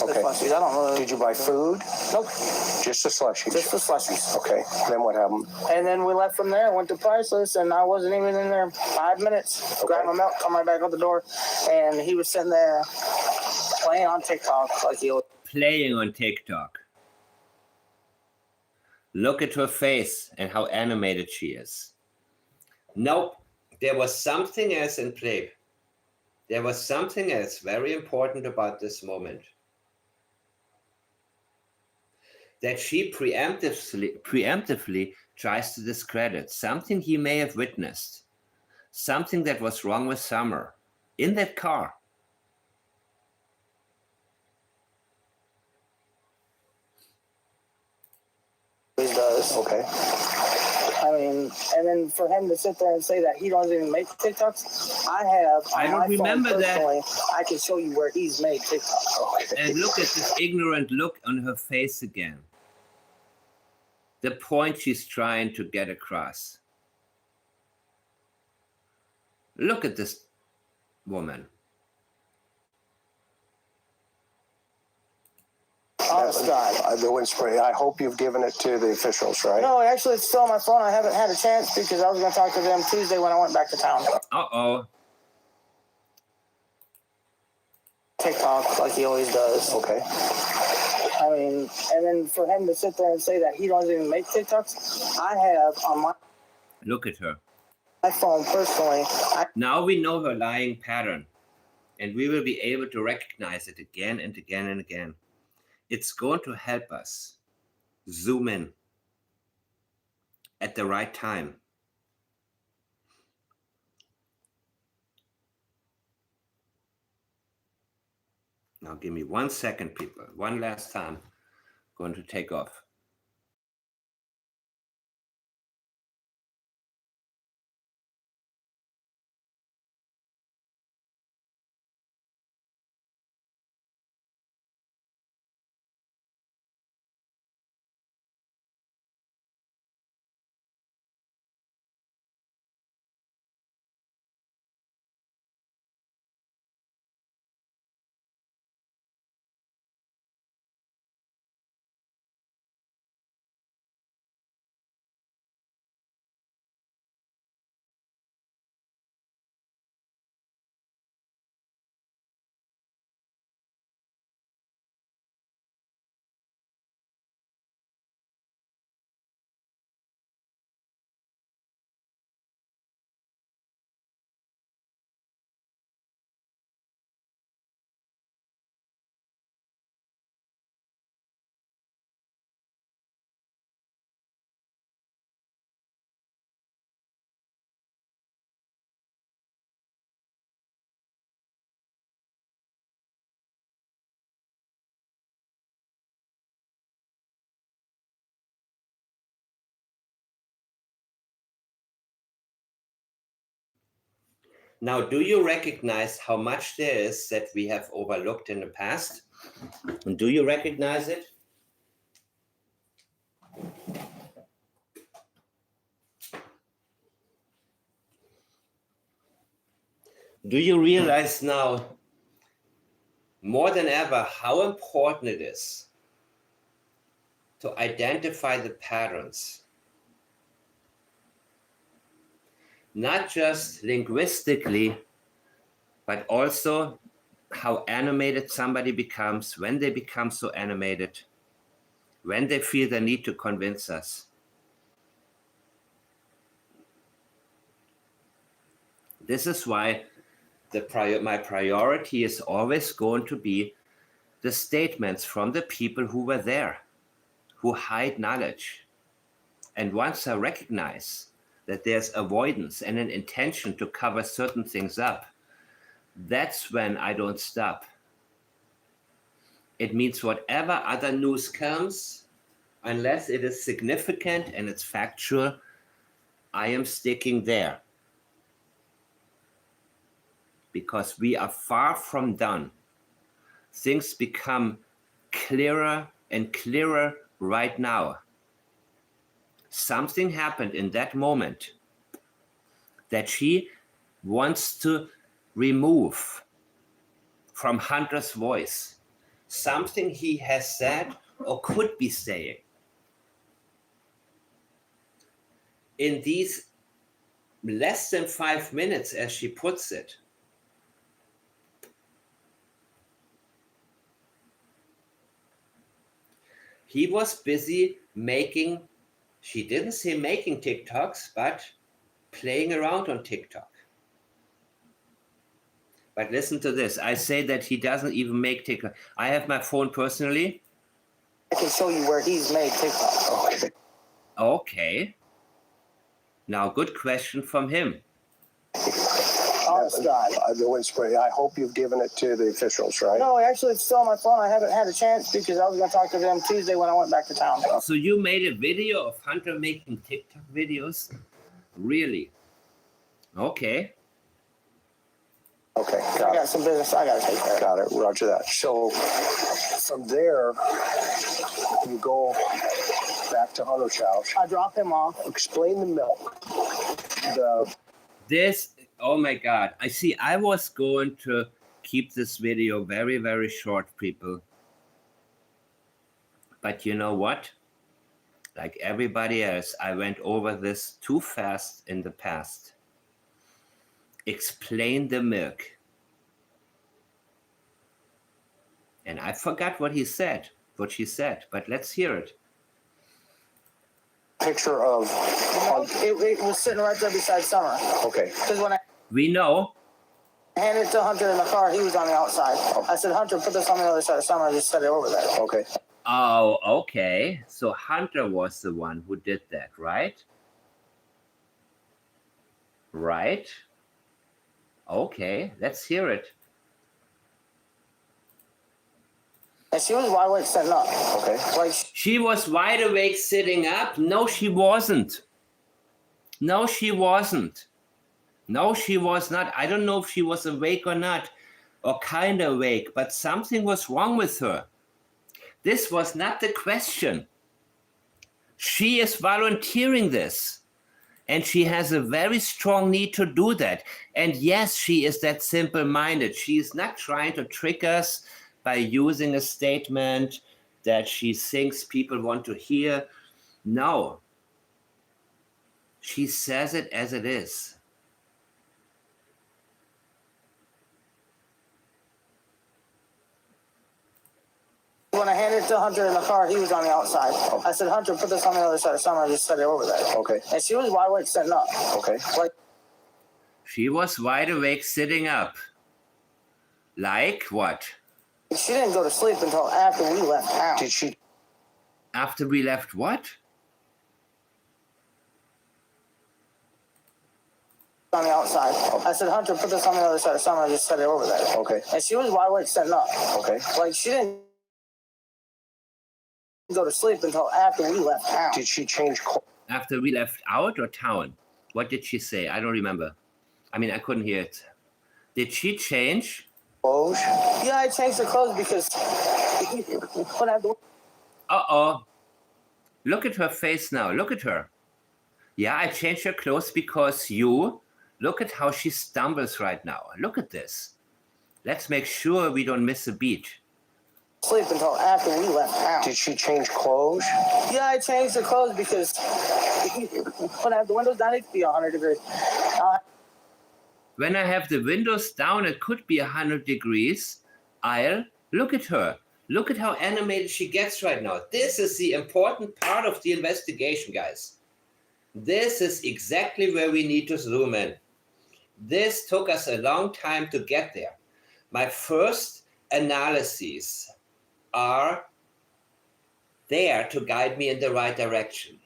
Okay. I don't know. Did you buy food? Nope. Just the slushies? Just the slushies. Okay, then what happened? And then we left from there, went to Priceless, and I wasn't even in there 5 minutes. Grabbed my milk, come right back out the door, and he was sitting there playing on TikTok like he always. Playing on TikTok. Look at her face and how animated she is. Nope, there was something else in play. There was something else very important about this moment. That she preemptively tries to discredit something he may have witnessed, something that was wrong with Summer in that car. Always does. Okay. I mean, and then for him to sit there and say that he doesn't even make TikToks, I don't remember that. I can show you where he's made TikToks. And look at this ignorant look on her face again. The point she's trying to get across. Look at this woman. Honest God. The wind spray. I hope you've given it to the officials, right? No, actually, it's still on my phone. I haven't had a chance because I was going to talk to them Tuesday when I went back to town. Uh-oh. TikTok, like he always does. Okay. I mean, and then for him to sit there and say that he doesn't even make TikToks, I have on my Look at her. phone personally. Now we know her lying pattern, and we will be able to recognize it again and again and again. It's going to help us zoom in at the right time. Now give me 1 second, people. One last time. Going to take off. Now, do you recognize how much there is that we have overlooked in the past? And do you recognize it? Do you realize now, more than ever, how important it is to identify the patterns? Not just linguistically, but also how animated somebody becomes, when they become so animated, when they feel the need to convince us. This is why my priority is always going to be the statements from the people who were there, who hide knowledge. And once I recognize that there's avoidance and an intention to cover certain things up, that's when I don't stop. It means whatever other news comes, unless it is significant and it's factual, I am sticking there. Because we are far from done. Things become clearer and clearer right now. Something happened in that moment that she wants to remove from Hunter's voice. Something he has said or could be saying. In these less than 5 minutes, as she puts it, he was busy making, she didn't say making TikToks, but playing around on TikTok. But listen to this. I say that he doesn't even make TikTok. I have my phone personally. I can show you where he's made TikTok. Okay. Now, good question from him. honest God. The wind spray. I hope you've given it to the officials, right? No, actually, it's still on my phone. I haven't had a chance because I was going to talk to them Tuesday when I went back to town. So you made a video of Hunter making TikTok videos? Really? Okay. Okay, I got got it. some business I got to take care of. Got it. Roger that. So from there, you go back to Hunter's house. I drop him off. Explain the milk. This, oh my God. I was going to keep this video very, very short, people. But you know what? Like everybody else, I went over this too fast in the past. Explain the milk. And I forgot what she said, but let's hear it. Picture of. It was sitting right there beside Summer. Okay. Because when I We know. handed it to Hunter in the car, he was on the outside. I said, Hunter, put this on the other side of Summer. I just set it over there. Okay. Oh, okay. So Hunter was the one who did that, right? Right? Okay, let's hear it. And she was wide awake sitting up. Okay. Like, She was wide awake sitting up. No, she wasn't. No, she wasn't. No, she was not. I don't know if she was awake or not, or kind of awake, but something was wrong with her. This was not the question. She is volunteering this. And she has a very strong need to do that. And yes, she is that simple-minded. She is not trying to trick us by using a statement that she thinks people want to hear. No. She says it as it is. when I handed it to Hunter in the car, he was on the outside. I said, Hunter, put this on the other side of Summer. I just set it over there. Okay. And she was wide awake sitting up. Okay. Like, She was wide awake sitting up. Like what? she didn't go to sleep until after we left town. Did she? After we left what? On the outside. I said, Hunter, put this on the other side of Summer. I just set it over there. Okay. And she was wide awake sitting up. Okay. Like, she didn't go to sleep until after we left town. Did she change? After we left out or town? What did she say? I don't remember. I mean, I couldn't hear it. Did she change? Clothes? Yeah, I changed her clothes because when I Uh-oh. Look at her face now. Look at her. Yeah, I changed her clothes because you... Look at how she stumbles right now. Look at this. Let's make sure we don't miss a beat. sleep until after we left town. Did she change clothes? Yeah, I changed the clothes because when I have the windows down, it could be 100 degrees. When I have the windows down, it could be 100 degrees. I'll look at her. Look at how animated she gets right now. This is the important part of the investigation, guys. This is exactly where we need to zoom in. This took us a long time to get there. My first analyses are there to guide me in the right direction.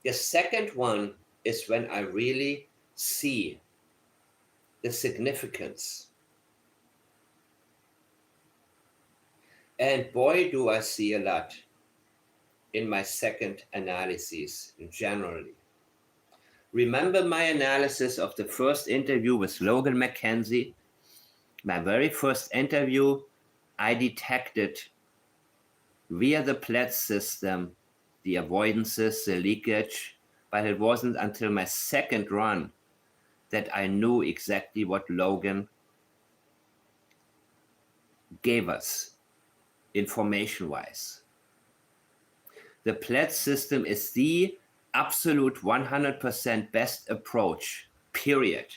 The second one is when I really see the significance. And boy, do I see a lot in my second analysis generally. Remember my analysis of the first interview with Logan McKenzie? My very first interview, I detected via the pledge system, the avoidances, the leakage, but it wasn't until my second run that I knew exactly what Logan gave us information-wise. The pledge system is the absolute 100% best approach, period,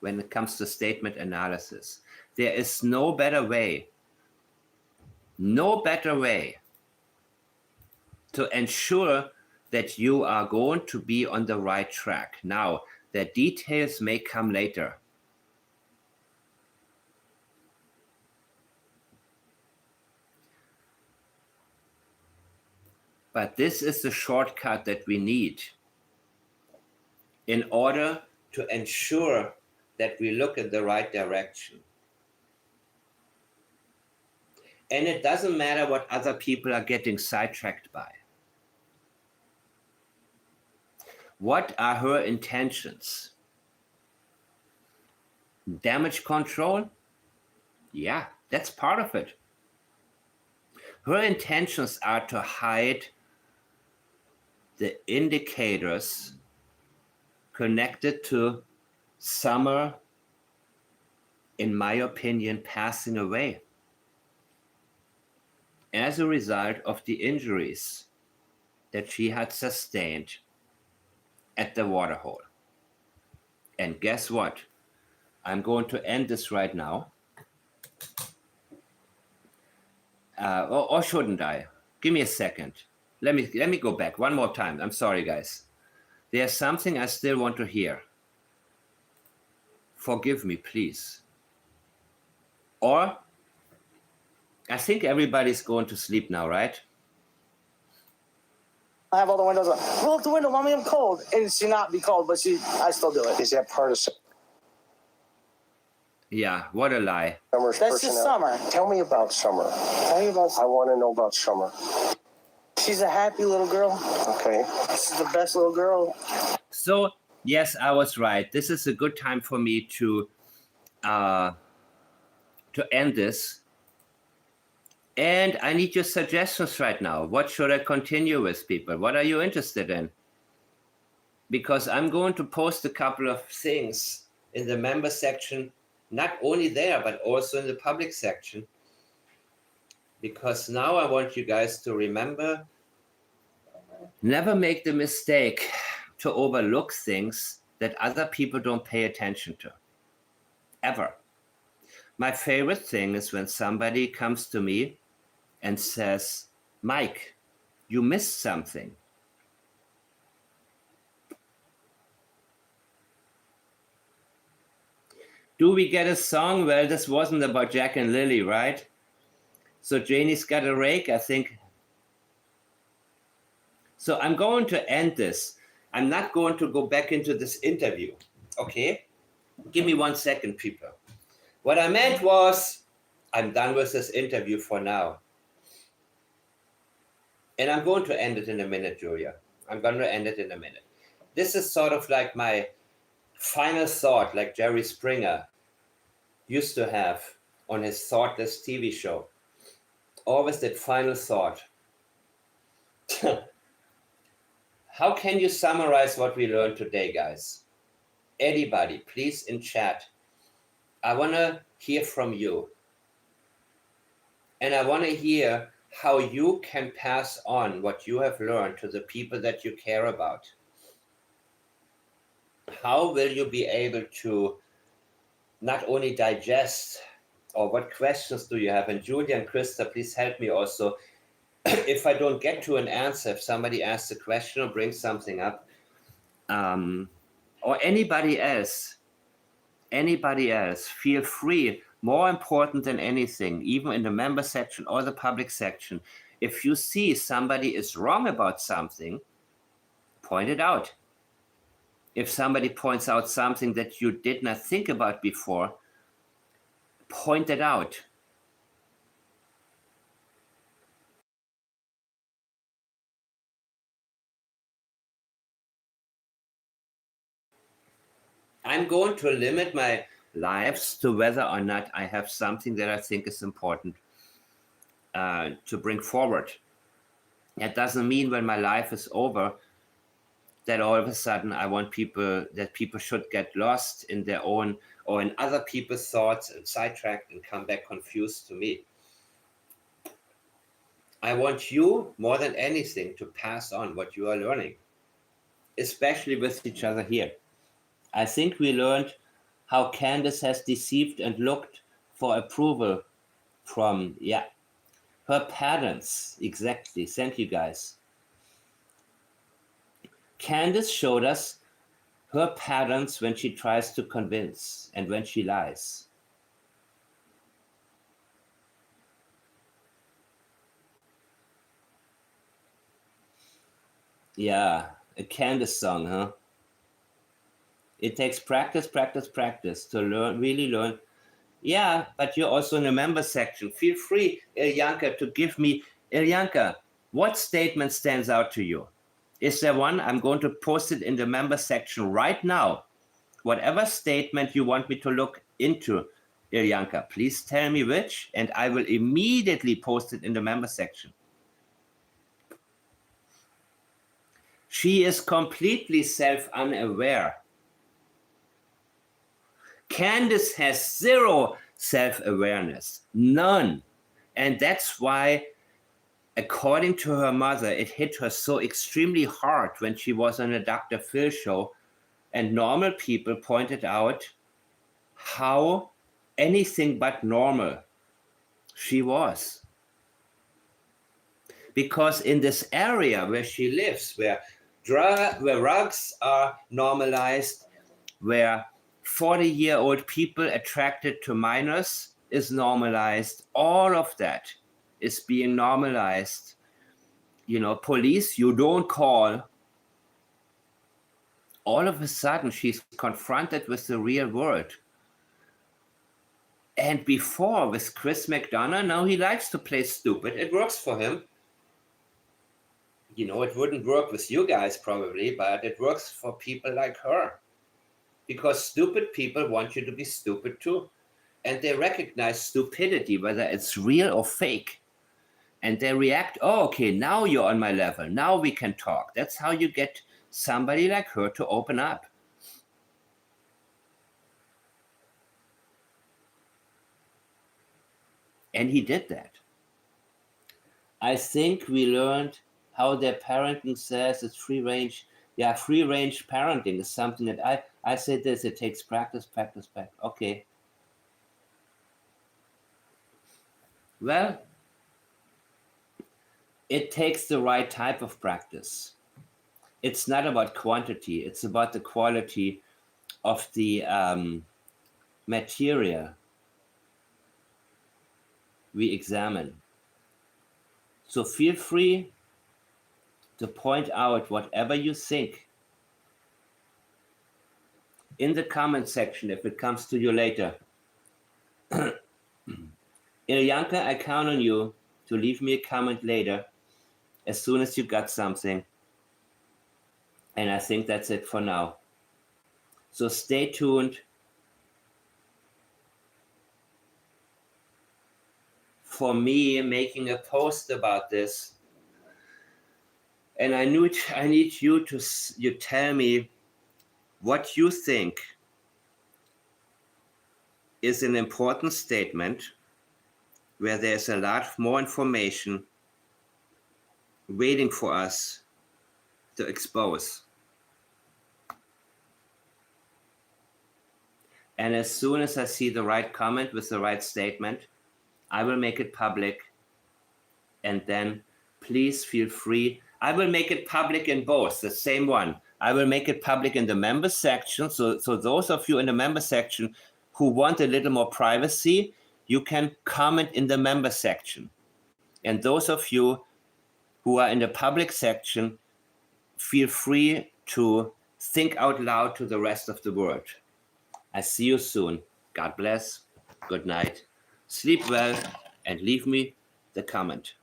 when it comes to statement analysis. There is no better way to ensure that you are going to be on the right track. Now, the details may come later. But this is the shortcut that we need in order to ensure that we look in the right direction. And it doesn't matter what other people are getting sidetracked by. What are her intentions? Damage control? Yeah, that's part of it. Her intentions are to hide the indicators connected to Summer, in my opinion, passing away as a result of the injuries that she had sustained at the waterhole. And guess what? I'm going to end this right now. Or shouldn't I? Give me a second. Let me go back one more time. I'm sorry, guys. There's something I still want to hear. Forgive me, please. Or I think everybody's going to sleep now, right? I have all the windows up. Roll up the window, mommy, I'm cold. And she not be cold, but I still do it. Is that part of Yeah, what a lie. Summer's That's just personality? Summer. Tell me about Summer. Tell me about. I want to know about Summer. She's a happy little girl. Okay. She's the best little girl. So, yes, I was right. This is a good time for me to end this. And I need your suggestions right now. What should I continue with, people? What are you interested in? Because I'm going to post a couple of things in the member section, not only there, but also in the public section. Because now I want you guys to remember, never make the mistake to overlook things that other people don't pay attention to. Ever. My favorite thing is when somebody comes to me and says, Mike, you missed something. Do we get a song? Well, this wasn't about Jack and Lilly, right? So Janie's got a rake, I think. So I'm going to end this. I'm not going to go back into this interview, okay? Give me 1 second, people. What I meant was, I'm done with this interview for now. And I'm going to end it in a minute, Julia. I'm going to end it in a minute. This is sort of like my final thought, like Jerry Springer used to have on his Thoughtless TV show. Always that final thought. How can you summarize what we learned today, guys? Anybody, please, in chat. I want to hear from you. And I want to hear how you can pass on what you have learned to the people that you care about. How will you be able to not only digest, or what questions do you have? And Julia and Krista, please help me also. If I don't get to an answer, if somebody asks a question or brings something up, or anybody else, feel free. More important than anything, even in the member section or the public section, if you see somebody is wrong about something, point it out. If somebody points out something that you did not think about before, point it out. I'm going to limit my lives to whether or not I have something that I think is important to bring forward. That doesn't mean when my life is over that all of a sudden I want people should get lost in their own or in other people's thoughts and sidetracked and come back confused to me. I want you more than anything to pass on what you are learning, especially with each other here. I think we learned how Candus has deceived and looked for approval from, her parents. Exactly. Thank you, guys. Candus showed us her patterns when she tries to convince and when she lies. Yeah, a Candus song, huh? It takes practice to really learn. Yeah, but you're also in the member section. Feel free, Ilyanka, to give me, Ilyanka, what statement stands out to you? Is there one? I'm going to post it in the member section right now. Whatever statement you want me to look into, Ilyanka, please tell me which, and I will immediately post it in the member section. She is completely self-unaware. Candus has zero self-awareness, none. And that's why, according to her mother, it hit her so extremely hard when she was on a Dr. Phil show, and normal people pointed out how anything but normal she was. Because in this area where she lives, where drugs are normalized, where 40-year-old people attracted to minors is normalized, all of that is being normalized. You know, police you don't call. All of a sudden, she's confronted with the real world. And before, with Chris McDonough, now he likes to play stupid. It works for him. You know, it wouldn't work with you guys probably, but it works for people like her. Because stupid people want you to be stupid too. And they recognize stupidity, whether it's real or fake. And they react, oh, okay, now you're on my level. Now we can talk. That's how you get somebody like her to open up. And he did that. I think we learned how their parenting says it's free range. Yeah, free range parenting is something that I said this, it takes practice. Okay. Well, it takes the right type of practice. It's not about quantity, it's about the quality of the material we examine. So feel free to point out whatever you think in the comment section if it comes to you later. Ilyanka, I count on you to leave me a comment later as soon as you got something. And I think that's it for now. So stay tuned for me making a post about this. And I need you to tell me what you think is an important statement where there's a lot more information waiting for us to expose. And as soon as I see the right comment with the right statement, I will make it public. And then please feel free. I will make it public in both, the same one. I will make it public in the member section. So those of you in the member section who want a little more privacy, you can comment in the member section. And those of you who are in the public section, feel free to think out loud to the rest of the world. I see you soon. God bless. Good night. Sleep well and leave me the comment.